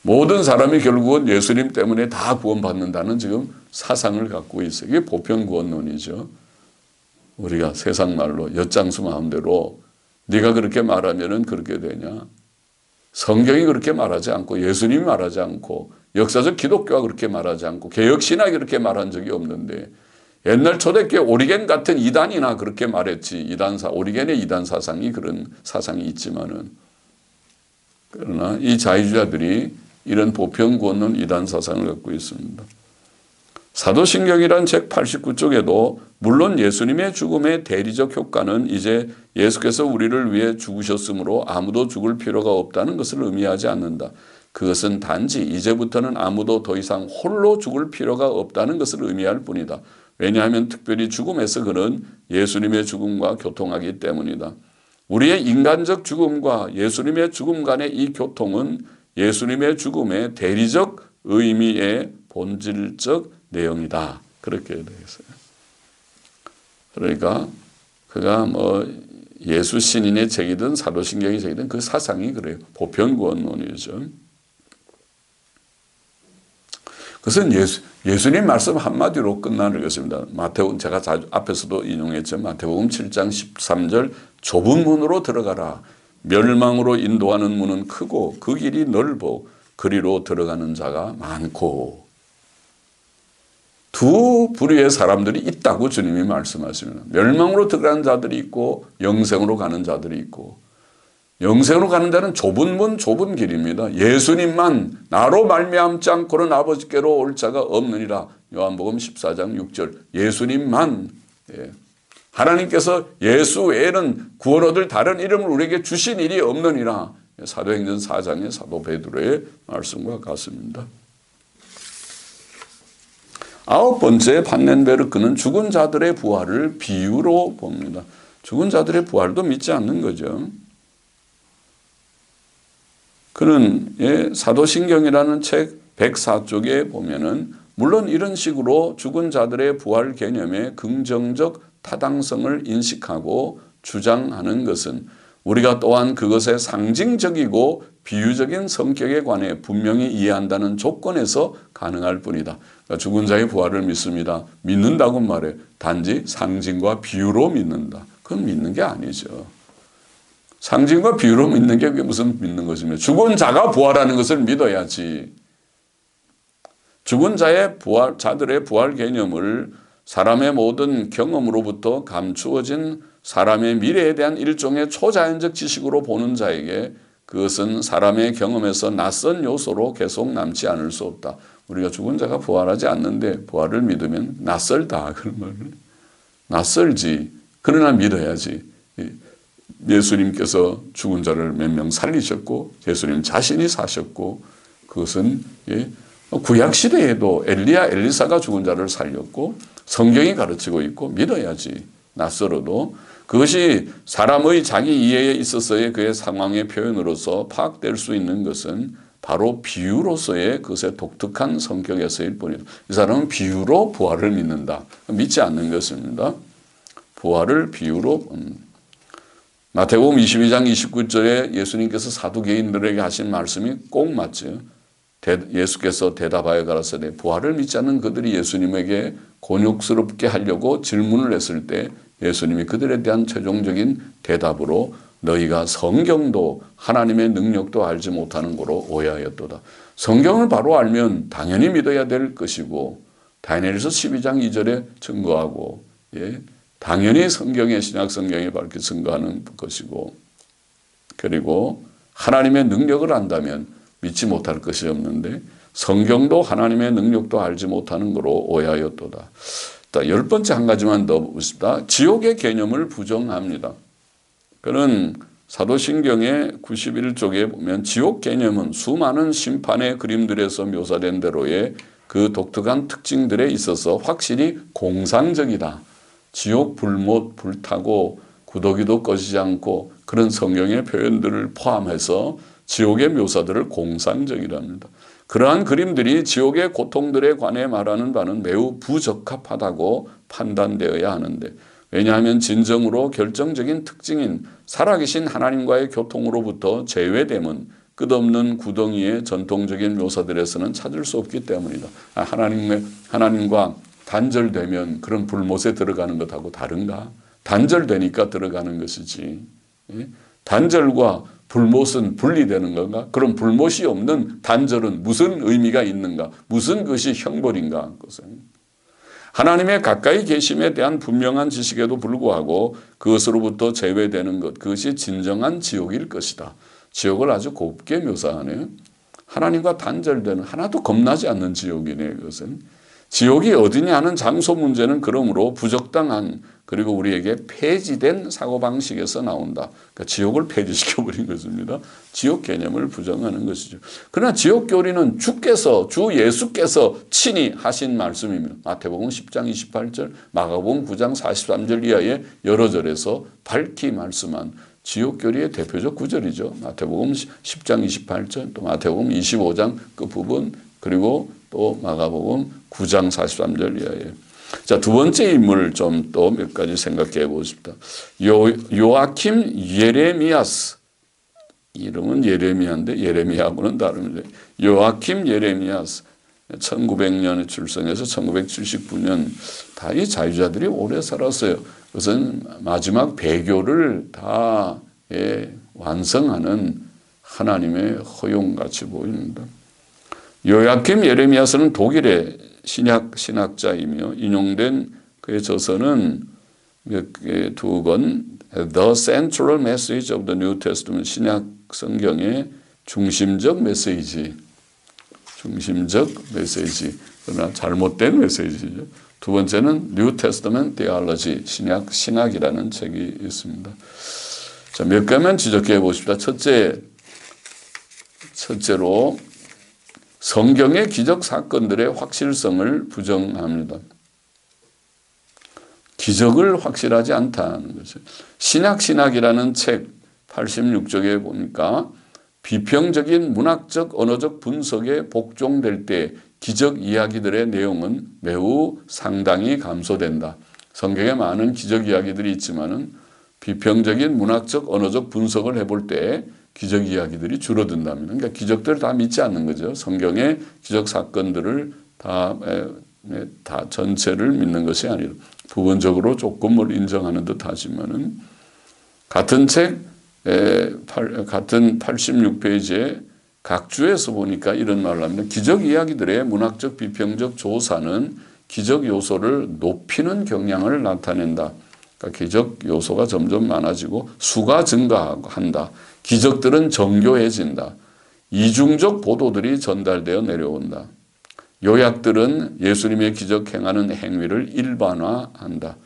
모든 사람이 결국은 예수님 때문에 다 구원받는다는 지금 사상을 갖고 있어요. 이게 보편구원론이죠. 우리가 세상 말로 엿장수 마음대로 네가 그렇게 말하면은 그렇게 되냐. 성경이 그렇게 말하지 않고 예수님이 말하지 않고 역사적 기독교가 그렇게 말하지 않고 개혁신학이 그렇게 말한 적이 없는데 옛날 초대교회 오리겐 같은 이단이나 그렇게 말했지. 오리겐의 이단 사상이 그런 사상이 있지만은 그러나 이 자유주의자들이 이런 보편구원론 이단 사상을 갖고 있습니다. 사도신경이란 책 89쪽에도 물론 예수님의 죽음의 대리적 효과는 이제 예수께서 우리를 위해 죽으셨으므로 아무도 죽을 필요가 없다는 것을 의미하지 않는다. 그것은 단지 이제부터는 아무도 더 이상 홀로 죽을 필요가 없다는 것을 의미할 뿐이다. 왜냐하면 특별히 죽음에서 그는 예수님의 죽음과 교통하기 때문이다. 우리의 인간적 죽음과 예수님의 죽음 간의 이 교통은 예수님의 죽음의 대리적 의미의 본질적 내용이다. 그렇게 되어 있어요. 그러니까 그가 예수 신인의 책이든 사도신경의 책이든 그 사상이 그래요. 보편구원론이죠. 그것은 예수님 말씀 한마디로 끝나는 것입니다. 마태복음 제가 앞에서도 인용했죠. 마태복음 7장 13절 좁은 문으로 들어가라. 멸망으로 인도하는 문은 크고 그 길이 넓어 그리로 들어가는 자가 많고. 두 부류의 사람들이 있다고 주님이 말씀하십니다. 멸망으로 들어가는 자들이 있고 영생으로 가는 자들이 있고. 영생으로 가는 데는 좁은 문 좁은 길입니다. 예수님만 나로 말미암지 않고는 아버지께로 올 자가 없느니라. 요한복음 14장 6절 예수님만 하나님께서 예수 외에는 구원 얻을 다른 이름을 우리에게 주신 일이 없느니라. 사도행전 4장의 사도 베드로의 말씀과 같습니다. 아홉 번째 판넨베르크는 죽은 자들의 부활을 비유로 봅니다. 죽은 자들의 부활도 믿지 않는 거죠. 그는 사도신경이라는 책 104쪽에 보면은 물론 이런 식으로 죽은 자들의 부활 개념의 긍정적 타당성을 인식하고 주장하는 것은 우리가 또한 그것의 상징적이고 비유적인 성격에 관해 분명히 이해한다는 조건에서 가능할 뿐이다. 그러니까 죽은 자의 부활을 믿습니다. 믿는다고 말해. 단지 상징과 비유로 믿는다. 그건 믿는 게 아니죠. 상징과 비유로 믿는 게 그게 무슨 믿는 것이며, 죽은 자가 부활하는 것을 믿어야지. 죽은 자들의 부활 개념을 사람의 모든 경험으로부터 감추어진 사람의 미래에 대한 일종의 초자연적 지식으로 보는 자에게 그것은 사람의 경험에서 낯선 요소로 계속 남지 않을 수 없다. 우리가 죽은 자가 부활하지 않는데 부활을 믿으면 낯설다. 그런 말을. 낯설지. 그러나 믿어야지. 예수님께서 죽은 자를 몇 명 살리셨고 예수님 자신이 사셨고 그것은 구약시대에도 엘리야 엘리사가 죽은 자를 살렸고 성경이 가르치고 있고 믿어야지. 낯설어도 그것이 사람의 자기 이해에 있어서의 그의 상황의 표현으로서 파악될 수 있는 것은 바로 비유로서의 그것의 독특한 성격에서일 뿐이다. 이 사람은 비유로 부활을 믿는다. 믿지 않는 것입니다. 부활을 비유로 마태복음 22장 29절에 예수님께서 사두개인들에게 하신 말씀이 꼭 맞죠. 예수께서 대답하여 가라사대 부활을 믿지 않는 그들이 예수님에게 곤욕스럽게 하려고 질문을 했을 때 예수님이 그들에 대한 최종적인 대답으로 너희가 성경도 하나님의 능력도 알지 못하는 거로 오해하였도다. 성경을 바로 알면 당연히 믿어야 될 것이고 다니엘서 12장 2절에 증거하고 당연히 성경에 신약 성경에 밝게 증거하는 것이고 그리고 하나님의 능력을 안다면 믿지 못할 것이 없는데 성경도 하나님의 능력도 알지 못하는 거로 오해하였도다. 열 번째 한 가지만 더 봅시다. 지옥의 개념을 부정합니다. 그는 사도신경의 91쪽에 보면 지옥 개념은 수많은 심판의 그림들에서 묘사된 대로의 그 독특한 특징들에 있어서 확실히 공상적이다. 지옥 불못 불타고 구더기도 꺼지지 않고 그런 성경의 표현들을 포함해서 지옥의 묘사들을 공상적이랍니다. 그러한 그림들이 지옥의 고통들에 관해 말하는 바는 매우 부적합하다고 판단되어야 하는데 왜냐하면 진정으로 결정적인 특징인 살아계신 하나님과의 교통으로부터 제외됨은 끝없는 구덩이의 전통적인 묘사들에서는 찾을 수 없기 때문이다. 하나님과 단절되면 그런 불못에 들어가는 것하고 다른가? 단절되니까 들어가는 것이지. 단절과 불못은 분리되는 건가? 그럼 불못이 없는 단절은 무슨 의미가 있는가? 무슨 것이 형벌인가? 하나님의 가까이 계심에 대한 분명한 지식에도 불구하고 그것으로부터 제외되는 것, 그것이 진정한 지옥일 것이다. 지옥을 아주 곱게 묘사하네요. 하나님과 단절되는 하나도 겁나지 않는 지옥이네요. 그것은. 지옥이 어디냐 하는 장소 문제는 그러므로 부적당한 그리고 우리에게 폐지된 사고방식에서 나온다. 그러니까 지옥을 폐지시켜버린 것입니다. 지옥 개념을 부정하는 것이죠. 그러나 지옥 교리는 주 예수께서 친히 하신 말씀입니다. 마태복음 10장 28절, 마가복음 9장 43절 이하의 여러 절에서 밝히 말씀한 지옥 교리의 대표적 구절이죠. 마태복음 10장 28절, 또 마태복음 25장 그 부분, 그리고 또 마가복음 9장 43절 이하에. 자, 두 번째 인물을 좀 또 몇 가지 생각해 보십시다. 요아킴 예레미야스. 이름은 예레미야인데 예레미야하고는 다릅니다. 요아킴 예레미야스. 1900년에 출생해서 1979년 다 이 자유자들이 오래 살았어요. 그것은 마지막 배교를 다 완성하는 하나님의 허용같이 보입니다. 요아킴 예레미야스는 독일의 신학자이며 인용된 그의 저서는 두 권 The Central Message of the New Testament 신약 성경의 중심적 메시지 그러나 잘못된 메시지죠. 두 번째는 New Testament Theology, 신학이라는 책이 있습니다. 자, 몇 가지만 지적해 보십시다. 첫째로 성경의 기적 사건들의 확실성을 부정합니다. 기적을 확실하지 않다는 거죠. 신학이라는 책 86쪽에 보니까 비평적인 문학적 언어적 분석에 복종될 때 기적 이야기들의 내용은 매우 상당히 감소된다. 성경에 많은 기적 이야기들이 있지만은 비평적인 문학적 언어적 분석을 해볼 때 기적 이야기들이 줄어든다면, 그러니까 기적들을 다 믿지 않는 거죠. 성경의 기적 사건들을 다 전체를 믿는 것이 아니라 부분적으로 조금을 인정하는 듯 하지만은 같은 책 같은 86페이지에 각주에서 보니까 이런 말을 합니다. 기적 이야기들의 문학적 비평적 조사는 기적 요소를 높이는 경향을 나타낸다. 그러니까 기적 요소가 점점 많아지고 수가 증가한다. 기적들은 정교해진다. 이중적 보도들이 전달되어 내려온다. 요약들은 예수님의 기적 행하는 행위를 일반화한다.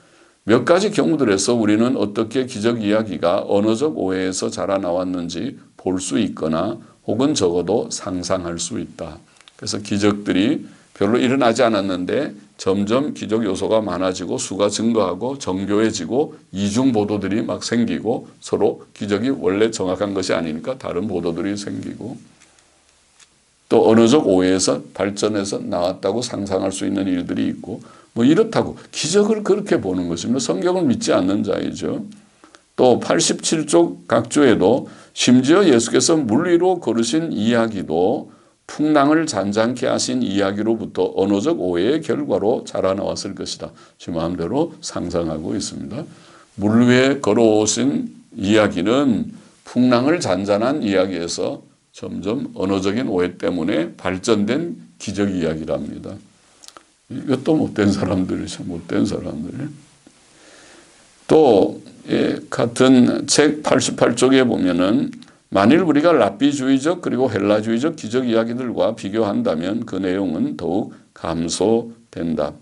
몇 가지 경우들에서 우리는 어떻게 기적 이야기가 언어적 오해에서 자라나왔는지 볼 수 있거나 혹은 적어도 상상할 수 있다. 그래서 기적들이 별로 일어나지 않았는데 점점 기적 요소가 많아지고 수가 증가하고 정교해지고 이중 보도들이 막 생기고 서로 기적이 원래 정확한 것이 아니니까 다른 보도들이 생기고 또 언어적 오해에서 발전해서 나왔다고 상상할 수 있는 일들이 있고 뭐 이렇다고 기적을 그렇게 보는 것입니다. 성경을 믿지 않는 자이죠. 또 87쪽 각주에도 심지어 예수께서 물 위로 걸으신 이야기도 풍랑을 잔잔케 하신 이야기로부터 언어적 오해의 결과로 자라나왔을 것이다. 제 마음대로 상상하고 있습니다. 물 위에 걸어오신 이야기는 풍랑을 잔잔한 이야기에서 점점 언어적인 오해 때문에 발전된 기적 이야기랍니다. 이것도 못된 사람들이죠. 못된 사람들. 또 같은 책 88쪽에 보면은 만일 우리가 랍비주의적 그리고 헬라주의적 기적 이야기들과 비교한다면 그 내용은 더욱 감소된다.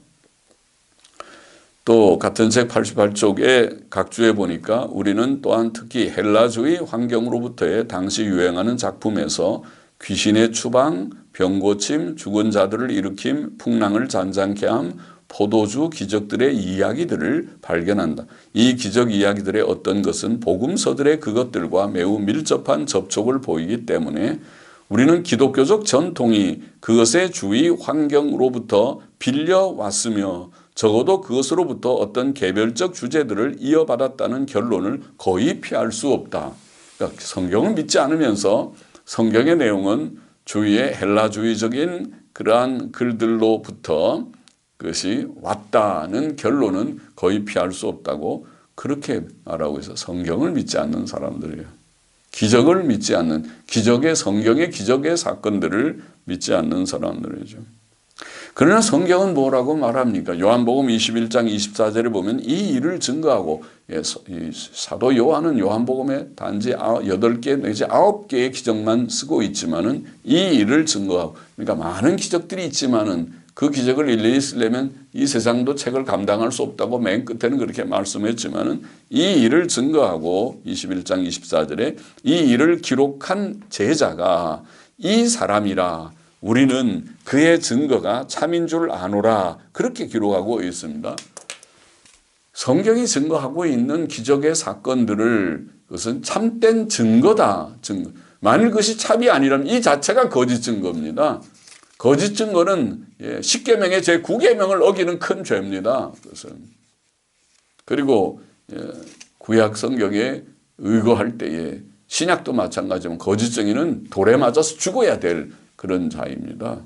또 같은 책 88쪽에 각주에 보니까 우리는 또한 특히 헬라주의 환경으로부터의 당시 유행하는 작품에서 귀신의 추방, 병고침, 죽은 자들을 일으킴, 풍랑을 잔잔케 함, 포도주 기적들의 이야기들을 발견한다. 이 기적 이야기들의 어떤 것은 복음서들의 그것들과 매우 밀접한 접촉을 보이기 때문에 우리는 기독교적 전통이 그것의 주위 환경으로부터 빌려왔으며 적어도 그것으로부터 어떤 개별적 주제들을 이어받았다는 결론을 거의 피할 수 없다. 그러니까 성경을 믿지 않으면서 성경의 내용은 주위의 헬라주의적인 그러한 글들로부터 그것이 왔다는 결론은 거의 피할 수 없다고 그렇게 말하고 있어요. 성경을 믿지 않는 사람들이에요. 기적을 믿지 않는, 성경의 기적의 사건들을 믿지 않는 사람들이죠. 그러나 성경은 뭐라고 말합니까? 요한복음 21장 24절에 보면 이 일을 증거하고 사도 요한은 요한복음에 단지 8개 내지 9개의 기적만 쓰고 있지만은 이 일을 증거하고 그러니까 많은 기적들이 있지만은 그 기적을 일일이 쓰려면 이 세상도 책을 감당할 수 없다고 맨 끝에는 그렇게 말씀했지만은 이 일을 증거하고 21장 24절에 이 일을 기록한 제자가 이 사람이라 우리는 그의 증거가 참인 줄 아노라 그렇게 기록하고 있습니다. 성경이 증거하고 있는 기적의 사건들을 그것은 참된 증거다. 만일 그것이 참이 아니라면 이 자체가 거짓 증거입니다. 거짓 증거는 10계명의 제9계명을 어기는 큰 죄입니다. 그것은. 그리고 구약 성경에 의거할 때에 신약도 마찬가지지만 거짓 증인은 돌에 맞아서 죽어야 될 그런 자입니다.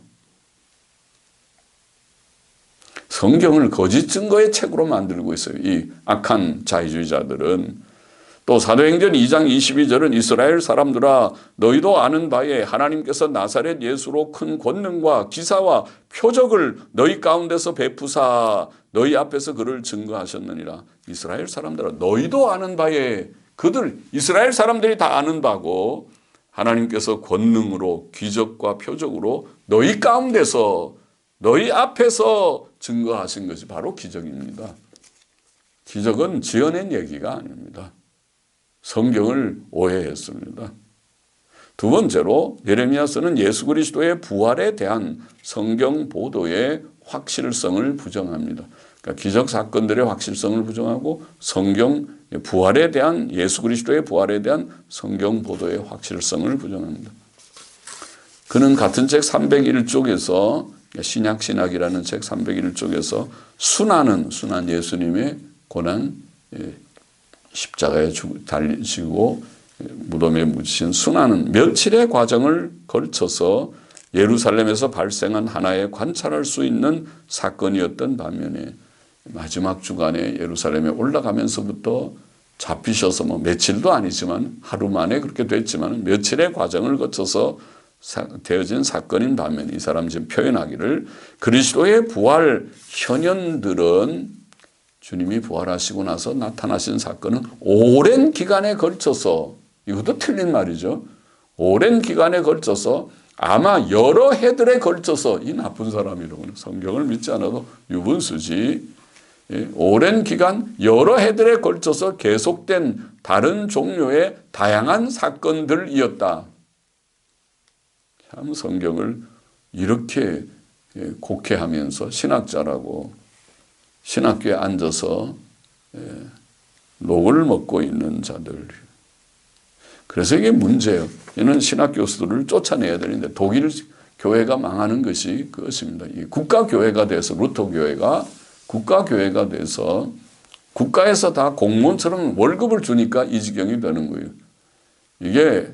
성경을 거짓 증거의 책으로 만들고 있어요. 이 악한 자유주의자들은. 또 사도행전 2장 22절은 이스라엘 사람들아 너희도 아는 바에 하나님께서 나사렛 예수로 큰 권능과 기사와 표적을 너희 가운데서 베푸사 너희 앞에서 그를 증거하셨느니라. 이스라엘 사람들아 너희도 아는 바에 이스라엘 사람들이 다 아는 바고 하나님께서 권능으로 기적과 표적으로 너희 가운데서 너희 앞에서 증거하신 것이 바로 기적입니다. 기적은 지어낸 얘기가 아닙니다. 성경을 오해했습니다. 두 번째로 예레미야서는 예수 그리스도의 부활에 대한 성경 보도의 확실성을 부정합니다. 그러니까 기적 사건들의 확실성을 부정하고 성경 부활에 대한 예수 그리스도의 부활에 대한 성경 보도의 확실성을 부정합니다. 그는 같은 책 301쪽에서 신약이라는 책 301쪽에서 순환 예수님의 고난, 십자가에 달리시고 무덤에 묻히신 순환은 며칠의 과정을 걸쳐서 예루살렘에서 발생한 하나의 관찰할 수 있는 사건이었던 반면에 마지막 주간에 예루살렘에 올라가면서부터 잡히셔서 며칠도 아니지만 하루 만에 그렇게 됐지만 며칠의 과정을 거쳐서 되어진 사건인 반면에 이 사람 지금 표현하기를 그리스도의 부활 현현들은 주님이 부활하시고 나서 나타나신 사건은 오랜 기간에 걸쳐서 이것도 틀린 말이죠. 오랜 기간에 걸쳐서 아마 여러 해들에 걸쳐서 이 나쁜 사람이라고는 성경을 믿지 않아도 유분수지 오랜 기간 여러 해들에 걸쳐서 계속된 다른 종류의 다양한 사건들이었다. 참 성경을 이렇게 곡해하면서 신학자라고 신학교에 앉아서 녹을 먹고 있는 자들. 그래서 이게 문제예요. 이는 신학 교수들을 쫓아내야 되는데 독일 교회가 망하는 것이 그것입니다. 이 국가교회가 돼서 루터교회가 국가교회가 돼서 국가에서 다 공무원처럼 월급을 주니까 이 지경이 되는 거예요. 이게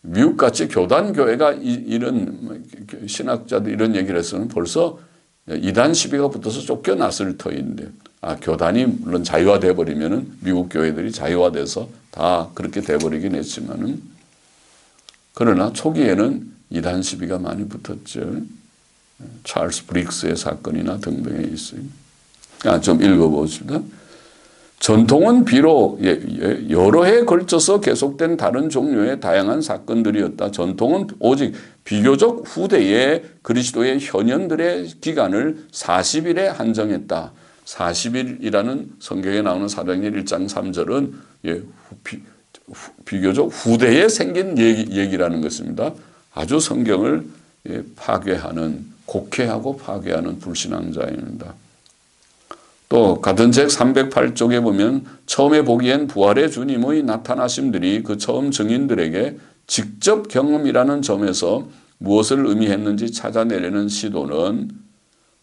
미국같이 교단교회가 이런 신학자들 이런 얘기를 했으면 벌써 이단 시비가 붙어서 쫓겨났을 터인데 교단이 물론 자유화돼 버리면은 미국 교회들이 자유화돼서 다 그렇게 돼버리긴 했지만은 그러나 초기에는 이단 시비가 많이 붙었죠. 찰스 브릭스의 사건이나 등등에 있어요. 좀 읽어보십시다. 전통은 비록 여러 해에 걸쳐서 계속된 다른 종류의 다양한 사건들이었다. 전통은 오직 비교적 후대에 그리스도의 현현들의 기간을 40일에 한정했다. 40일이라는 성경에 나오는 사도행전 1장 3절은 비교적 후대에 생긴 얘기라는 것입니다. 아주 성경을 파괴하는 곡해하고 파괴하는 불신앙자입니다. 또 같은 책 308쪽에 보면 처음에 보기엔 부활의 주님의 나타나심들이 그 처음 증인들에게 직접 경험이라는 점에서 무엇을 의미했는지 찾아내려는 시도는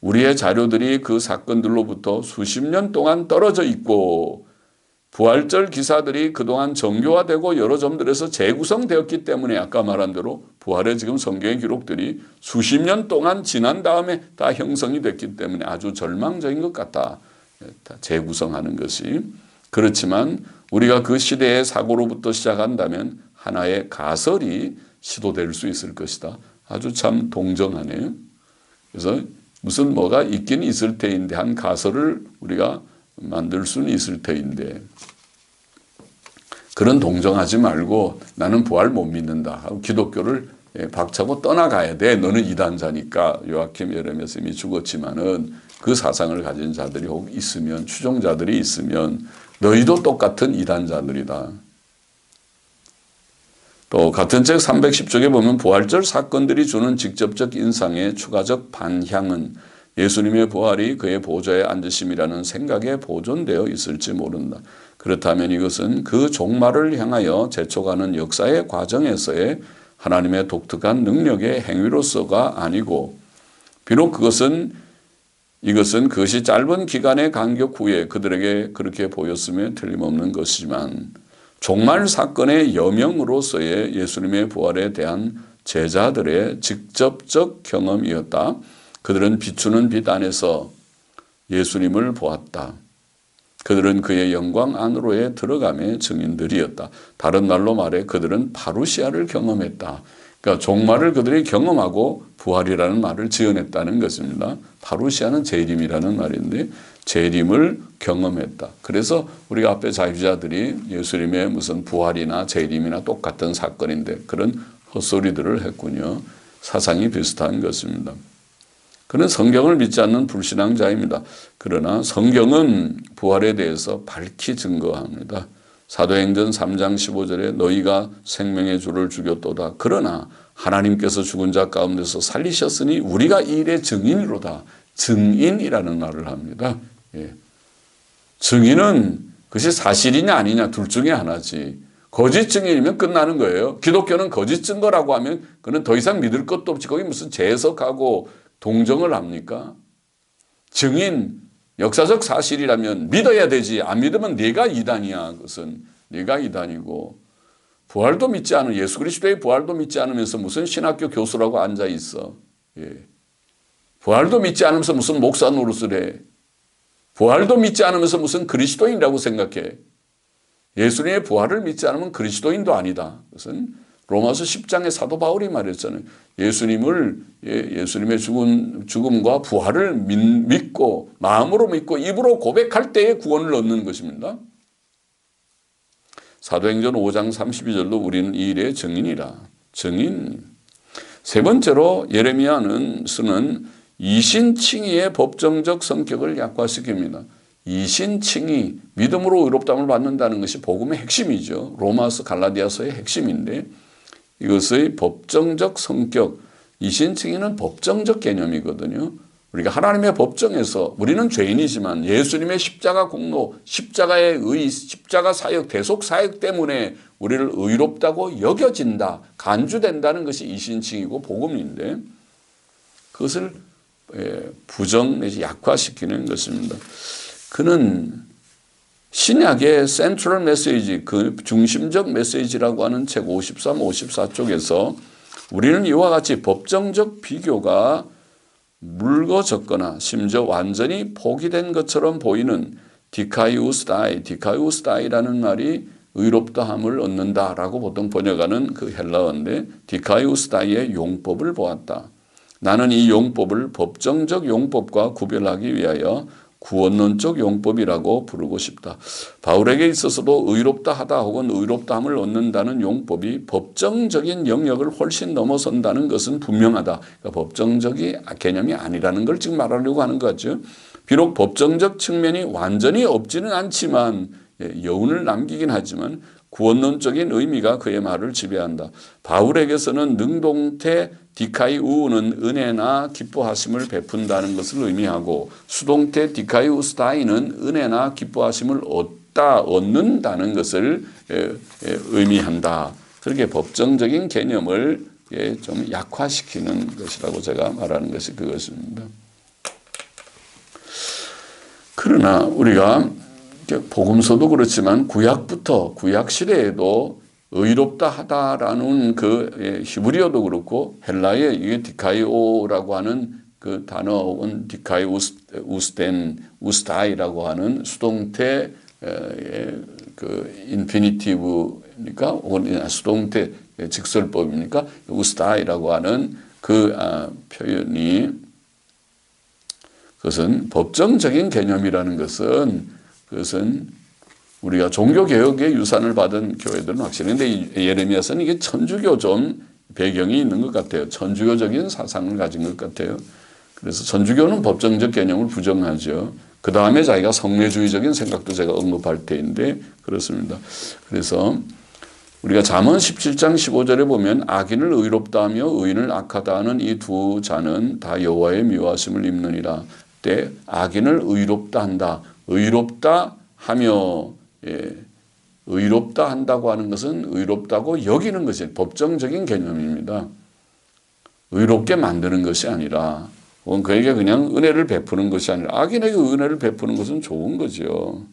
우리의 자료들이 그 사건들로부터 수십 년 동안 떨어져 있고 부활절 기사들이 그동안 정교화되고 여러 점들에서 재구성되었기 때문에 아까 말한 대로 부활의 지금 성경의 기록들이 수십 년 동안 지난 다음에 다 형성이 됐기 때문에 아주 절망적인 것 같다. 재구성하는 것이. 그렇지만 우리가 그 시대의 사고로부터 시작한다면 하나의 가설이 시도될 수 있을 것이다. 아주 참 동정하네요. 그래서 무슨 뭐가 있긴 있을 테인데 한 가설을 우리가 만들 수는 있을 테인데 그런 동정하지 말고 나는 부활 못 믿는다 하고 기독교를 박차고 떠나가야 돼. 너는 이단자니까. 요아킴 예레미야 쌤이 죽었지만은 그 사상을 가진 자들이 혹 있으면 추종자들이 있으면 너희도 똑같은 이단자들이다. 또 같은 책 310쪽에 보면 부활절 사건들이 주는 직접적 인상의 추가적 반향은 예수님의 부활이 그의 보좌에 앉으심이라는 생각에 보존되어 있을지 모른다. 그렇다면 이것은 그 종말을 향하여 재촉하는 역사의 과정에서의 하나님의 독특한 능력의 행위로서가 아니고 비록 이것은 그것이 짧은 기간의 간격 후에 그들에게 그렇게 보였으면 틀림없는 것이지만 종말 사건의 여명으로서의 예수님의 부활에 대한 제자들의 직접적 경험이었다. 그들은 비추는 빛 안에서 예수님을 보았다. 그들은 그의 영광 안으로의 들어감의 증인들이었다. 다른 말로 말해 그들은 파루시아를 경험했다. 그러니까 종말을 그들이 경험하고 부활이라는 말을 지어냈다는 것입니다. 파루시아는 재림이라는 말인데 재림을 경험했다. 그래서 우리가 앞에 자유자들이 예수님의 무슨 부활이나 재림이나 똑같은 사건인데 그런 헛소리들을 했군요. 사상이 비슷한 것입니다. 그는 성경을 믿지 않는 불신앙자입니다. 그러나 성경은 부활에 대해서 밝히 증거합니다. 사도행전 3장 15절에 너희가 생명의 주를 죽였도다. 그러나 하나님께서 죽은 자 가운데서 살리셨으니 우리가 이 일의 증인이로다. 증인이라는 말을 합니다. 예. 증인은 그것이 사실이냐 아니냐 둘 중에 하나지. 거짓 증인이면 끝나는 거예요. 기독교는 거짓 증거라고 하면 그는 더 이상 믿을 것도 없지. 거기 무슨 재석하고 동정을 합니까? 증인, 역사적 사실이라면 믿어야 되지. 안 믿으면 네가 이단이야. 그것은 네가 이단이고. 부활도 믿지 않은, 예수 그리스도의 부활도 믿지 않으면서 무슨 신학교 교수라고 앉아 있어. 예. 부활도 믿지 않으면서 무슨 목사 노릇을 해. 부활도 믿지 않으면서 무슨 그리스도인이라고 생각해. 예수님의 부활을 믿지 않으면 그리스도인도 아니다. 그것은 로마서 10장의 사도 바울이 말했잖아요. 예수님의 죽음과 부활을 믿고 마음으로 믿고 입으로 고백할 때에 구원을 얻는 것입니다. 사도행전 5장 32절도 우리는 이 일의 증인이라. 증인. 세 번째로 예레미야는 쓰는 이신칭의의 법정적 성격을 약화시킵니다. 이신칭의, 믿음으로 의롭다함을 받는다는 것이 복음의 핵심이죠. 로마서 갈라디아서의 핵심인데 이것의 법정적 성격, 이신칭의는 법정적 개념이거든요. 우리가 하나님의 법정에서 우리는 죄인이지만 예수님의 십자가 공로, 십자가의 의, 십자가 사역, 대속 사역 때문에 우리를 의롭다고 여겨진다, 간주된다는 것이 이신칭이고 복음인데 그것을 부정 내지 약화시키는 것입니다. 그는 신약의 센트럴 메시지, 그 중심적 메시지라고 하는 책 53, 54쪽에서 우리는 이와 같이 법정적 비교가 묽어졌거나 심지어 완전히 포기된 것처럼 보이는 디카이우스다이라는 말이 의롭다함을 얻는다라고 보통 번역하는 그 헬라어인데 디카이우스다이의 용법을 보았다. 나는 이 용법을 법정적 용법과 구별하기 위하여 구원론적 용법이라고 부르고 싶다. 바울에게 있어서도 의롭다 하다 혹은 의롭다함을 얻는다는 용법이 법정적인 영역을 훨씬 넘어선다는 것은 분명하다. 그러니까 법정적인 개념이 아니라는 걸 지금 말하려고 하는 거죠. 비록 법정적 측면이 완전히 없지는 않지만 여운을 남기긴 하지만 구원론적인 의미가 그의 말을 지배한다. 바울에게서는 능동태 디카이우는 은혜나 기뻐하심을 베푼다는 것을 의미하고 수동태 디카이우스다이는 은혜나 기뻐하심을 얻는다는 것을 의미한다. 그렇게 법정적인 개념을 좀 약화시키는 것이라고 제가 말하는 것이 그것입니다. 그러나 우리가 복음서도 그렇지만 구약 시대에도 의롭다 하다라는 그 히브리어도 그렇고 헬라의 이게 디카이오라고 하는 그 단어 혹은 우스타이라고 하는 수동태 그 인피니티브입니까? 혹은 수동태 직설법입니까? 우스타이라고 하는 그 표현이 그것은 법정적인 개념이라는 것은 그것은 우리가 종교개혁의 유산을 받은 교회들은 확실히 근데 예레미야서는 이게 천주교 좀 배경이 있는 것 같아요. 천주교적인 사상을 가진 것 같아요. 그래서 천주교는 법정적 개념을 부정하죠. 그 다음에 자기가 성례주의적인 생각도 제가 언급할 테인데 그렇습니다. 그래서 우리가 잠언 17장 15절에 보면 악인을 의롭다 하며 의인을 악하다 하는 이 두 자는 다 여호와의 미워하심을 입느니라. 때 악인을 의롭다 한다. 의롭다 하며 의롭다 한다고 하는 것은 의롭다고 여기는 것이 법정적인 개념입니다. 의롭게 만드는 것이 아니라 혹은 그에게 그냥 은혜를 베푸는 것이 아니라 악인에게 은혜를 베푸는 것은 좋은 거죠.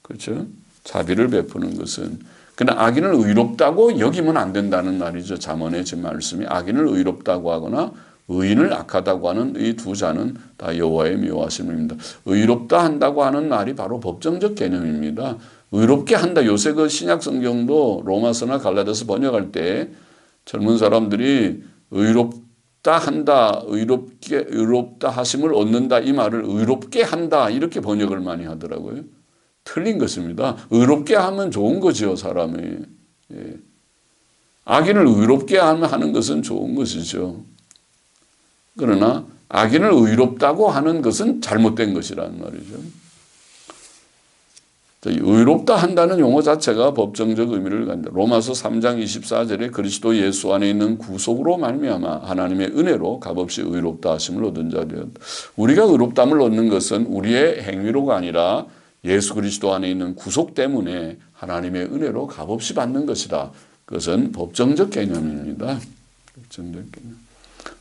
그렇죠? 자비를 베푸는 것은. 그러나 악인을 의롭다고 여기면 안 된다는 말이죠. 잠언의 지금 말씀이 악인을 의롭다고 하거나 의인을 악하다고 하는 이 두 자는 다 여호와의 미워하심입니다. 의롭다 한다고 하는 말이 바로 법정적 개념입니다. 의롭게 한다. 요새 그 신약 성경도 로마서나 갈라디아서 번역할 때 젊은 사람들이 의롭다 한다, 의롭다 하심을 얻는다 이 말을 의롭게 한다 이렇게 번역을 많이 하더라고요. 틀린 것입니다. 의롭게 하면 좋은 거죠, 사람이. 악인을 의롭게 하는 것은 좋은 것이죠. 그러나 악인을 의롭다고 하는 것은 잘못된 것이라는 말이죠. 의롭다 한다는 용어 자체가 법정적 의미를 갖는다. 로마서 3장 24절에 그리스도 예수 안에 있는 구속으로 말미암아 하나님의 은혜로 값없이 의롭다 하심을 얻은 자 되었다. 우리가 의롭담을 얻는 것은 우리의 행위로가 아니라 예수 그리스도 안에 있는 구속 때문에 하나님의 은혜로 값없이 받는 것이다. 그것은 법정적 개념입니다. 법정적 개념.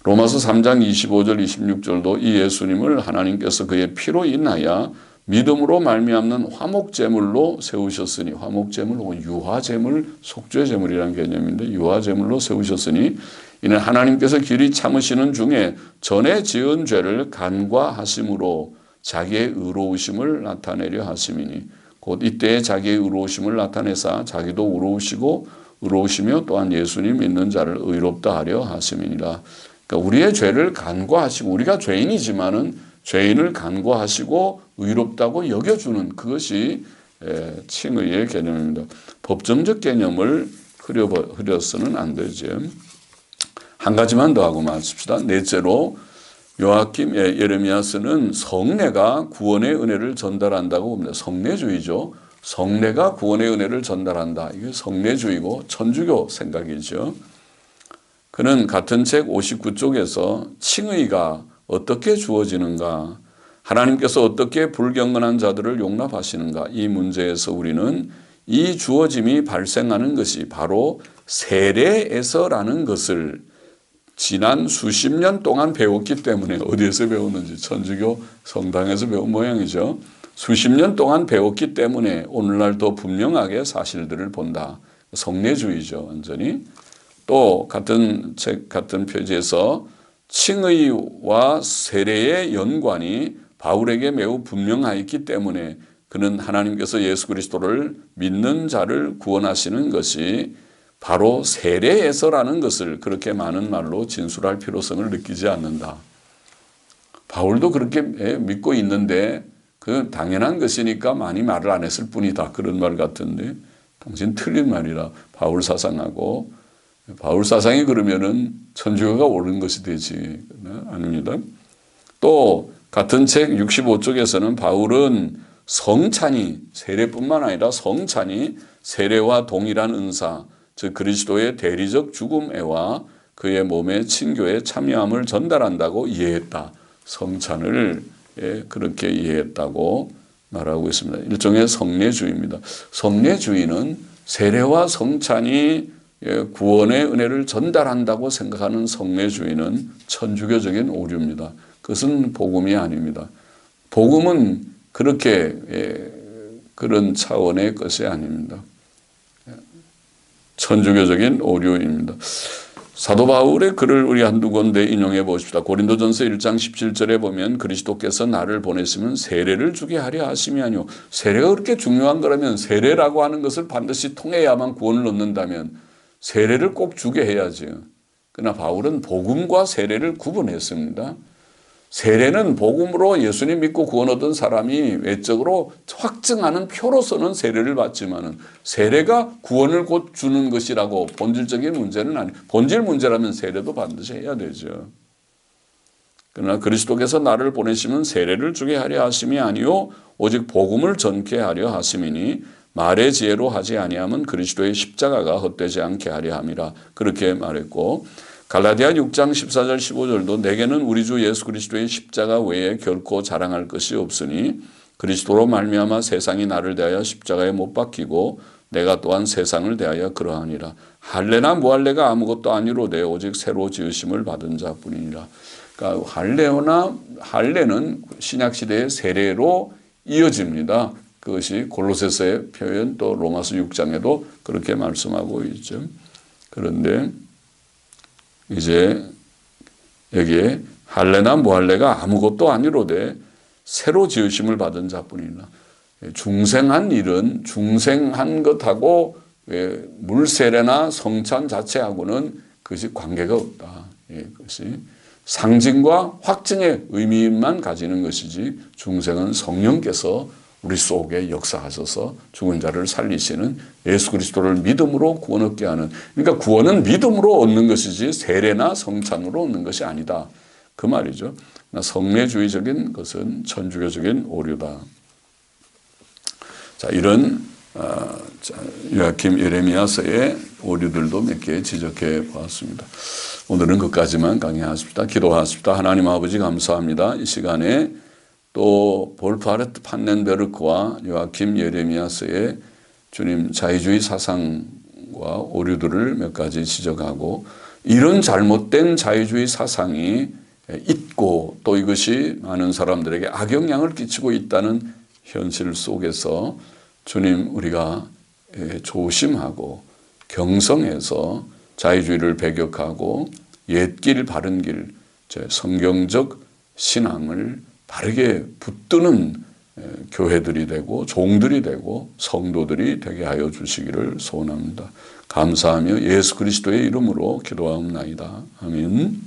로마서 3장 25절 26절도 이 예수님을 하나님께서 그의 피로 인하여 믿음으로 말미암는 화목제물로 세우셨으니, 화목제물 혹은 유화제물, 속죄 제물이라는 개념인데 유화제물로 세우셨으니 이는 하나님께서 길이 참으시는 중에 전에 지은 죄를 간과하심으로 자기의 의로우심을 나타내려 하심이니 곧 이때에 자기의 의로우심을 나타내사 자기도 의로우시고 의로우시며 또한 예수님 믿는 자를 의롭다 하려 하심이니라. 그러니까 우리의 죄를 간과하시고, 우리가 죄인이지만은 죄인을 간과하시고 의롭다고 여겨주는 그것이 칭의의 개념입니다. 법정적 개념을 흐려서는 안 되죠. 한 가지만 더 하고 마칩시다. 넷째로 요아kim, 예레미야서는 성례가 구원의 은혜를 전달한다고 봅니다. 성례주의죠. 성례가 구원의 은혜를 전달한다. 이게 성례주의고 천주교 생각이죠. 그는 같은 책 59쪽에서 칭의가 어떻게 주어지는가, 하나님께서 어떻게 불경건한 자들을 용납하시는가, 이 문제에서 우리는 이 주어짐이 발생하는 것이 바로 세례에서라는 것을 지난 수십 년 동안 배웠기 때문에, 어디에서 배웠는지 천주교 성당에서 배운 모양이죠. 수십 년 동안 배웠기 때문에 오늘날 더 분명하게 사실들을 본다. 성례주의죠, 완전히. 또 같은 책 같은 표지에서 칭의와 세례의 연관이 바울에게 매우 분명하였기 때문에 그는 하나님께서 예수 그리스도를 믿는 자를 구원하시는 것이 바로 세례에서라는 것을 그렇게 많은 말로 진술할 필요성을 느끼지 않는다. 바울도 그렇게 믿고 있는데 그 당연한 것이니까 많이 말을 안 했을 뿐이다. 그런 말 같은데 당신 틀린 말이라. 바울 사상하고 바울 사상이 그러면은 천주교가 옳은 것이 되지. 아닙니다. 또 같은 책 65쪽에서는 바울은 성찬이, 세례뿐만 아니라 성찬이 세례와 동일한 은사, 즉 그리스도의 대리적 죽음에와 그의 몸의 친교에 참여함을 전달한다고 이해했다. 성찬을 그렇게 이해했다고 말하고 있습니다. 일종의 성례주의입니다. 성례주의는 세례와 성찬이 구원의 은혜를 전달한다고 생각하는 성례주의는 천주교적인 오류입니다. 그것은 복음이 아닙니다. 복음은 그렇게 그런 차원의 것이 아닙니다. 천주교적인 오류입니다. 사도 바울의 글을 우리 한두 군데 인용해 보십시다. 고린도전서 1장 17절에 보면 그리스도께서 나를 보내시면 세례를 주게 하려 하심이 아니오. 세례가 그렇게 중요한 거라면 세례라고 하는 것을 반드시 통해야만 구원을 얻는다면 세례를 꼭 주게 해야죠. 그러나 바울은 복음과 세례를 구분했습니다. 세례는 복음으로 예수님 믿고 구원 얻은 사람이 외적으로 확증하는 표로서는 세례를 받지만은 세례가 구원을 곧 주는 것이라고 본질적인 문제는 아니에요. 본질 문제라면 세례도 반드시 해야 되죠. 그러나 그리스도께서 나를 보내시면 세례를 주게 하려 하심이 아니요 오직 복음을 전케 하려 하심이니 말의 지혜로 하지 아니하면 그리스도의 십자가가 헛되지 않게 하려 함이라. 그렇게 말했고 갈라디아 6장 14절 15절도 내게는 우리 주 예수 그리스도의 십자가 외에 결코 자랑할 것이 없으니 그리스도로 말미암아 세상이 나를 대하여 십자가에 못 박히고 내가 또한 세상을 대하여 그러하니라. 할례나 무할례가 아무것도 아니로되 오직 새로 지으심을 받은 자뿐이니라. 그러니까 할례는 신약 시대의 세례로 이어집니다. 그것이 골로새서의 표현 또 로마서 6장에도 그렇게 말씀하고 있죠. 그런데 이제 여기에 할례나 무할례가 아무것도 아니로되 새로 지으심을 받은 자뿐이나 중생한 일은 중생한 것하고 물세례나 성찬 자체하고는 그것이 관계가 없다. 그것이 상징과 확증의 의미만 가지는 것이지 중생은 성령께서 우리 속에 역사하셔서 죽은 자를 살리시는 예수 그리스도를 믿음으로 구원 얻게 하는, 그러니까 구원은 믿음으로 얻는 것이지 세례나 성찬으로 얻는 것이 아니다. 그 말이죠. 성례주의적인 것은 천주교적인 오류다. 자, 이런 요아kim 예레미야서의 오류들도 몇 개 지적해 보았습니다. 오늘은 그까지만 강의하십시다. 기도하십시다. 하나님 아버지 감사합니다. 이 시간에 또 볼파르트 판넨베르크와 요아kim 예레미야서의 주님 자유주의 사상과 오류들을 몇 가지 지적하고 이런 잘못된 자유주의 사상이 있고 또 이것이 많은 사람들에게 악영향을 끼치고 있다는 현실 속에서 주님 우리가 조심하고 경성해서 자유주의를 배격하고 옛길 바른 길 성경적 신앙을 바르게 붙드는 교회들이 되고 종들이 되고 성도들이 되게 하여 주시기를 소원합니다. 감사하며 예수 그리스도의 이름으로 기도하옵나이다. 아멘.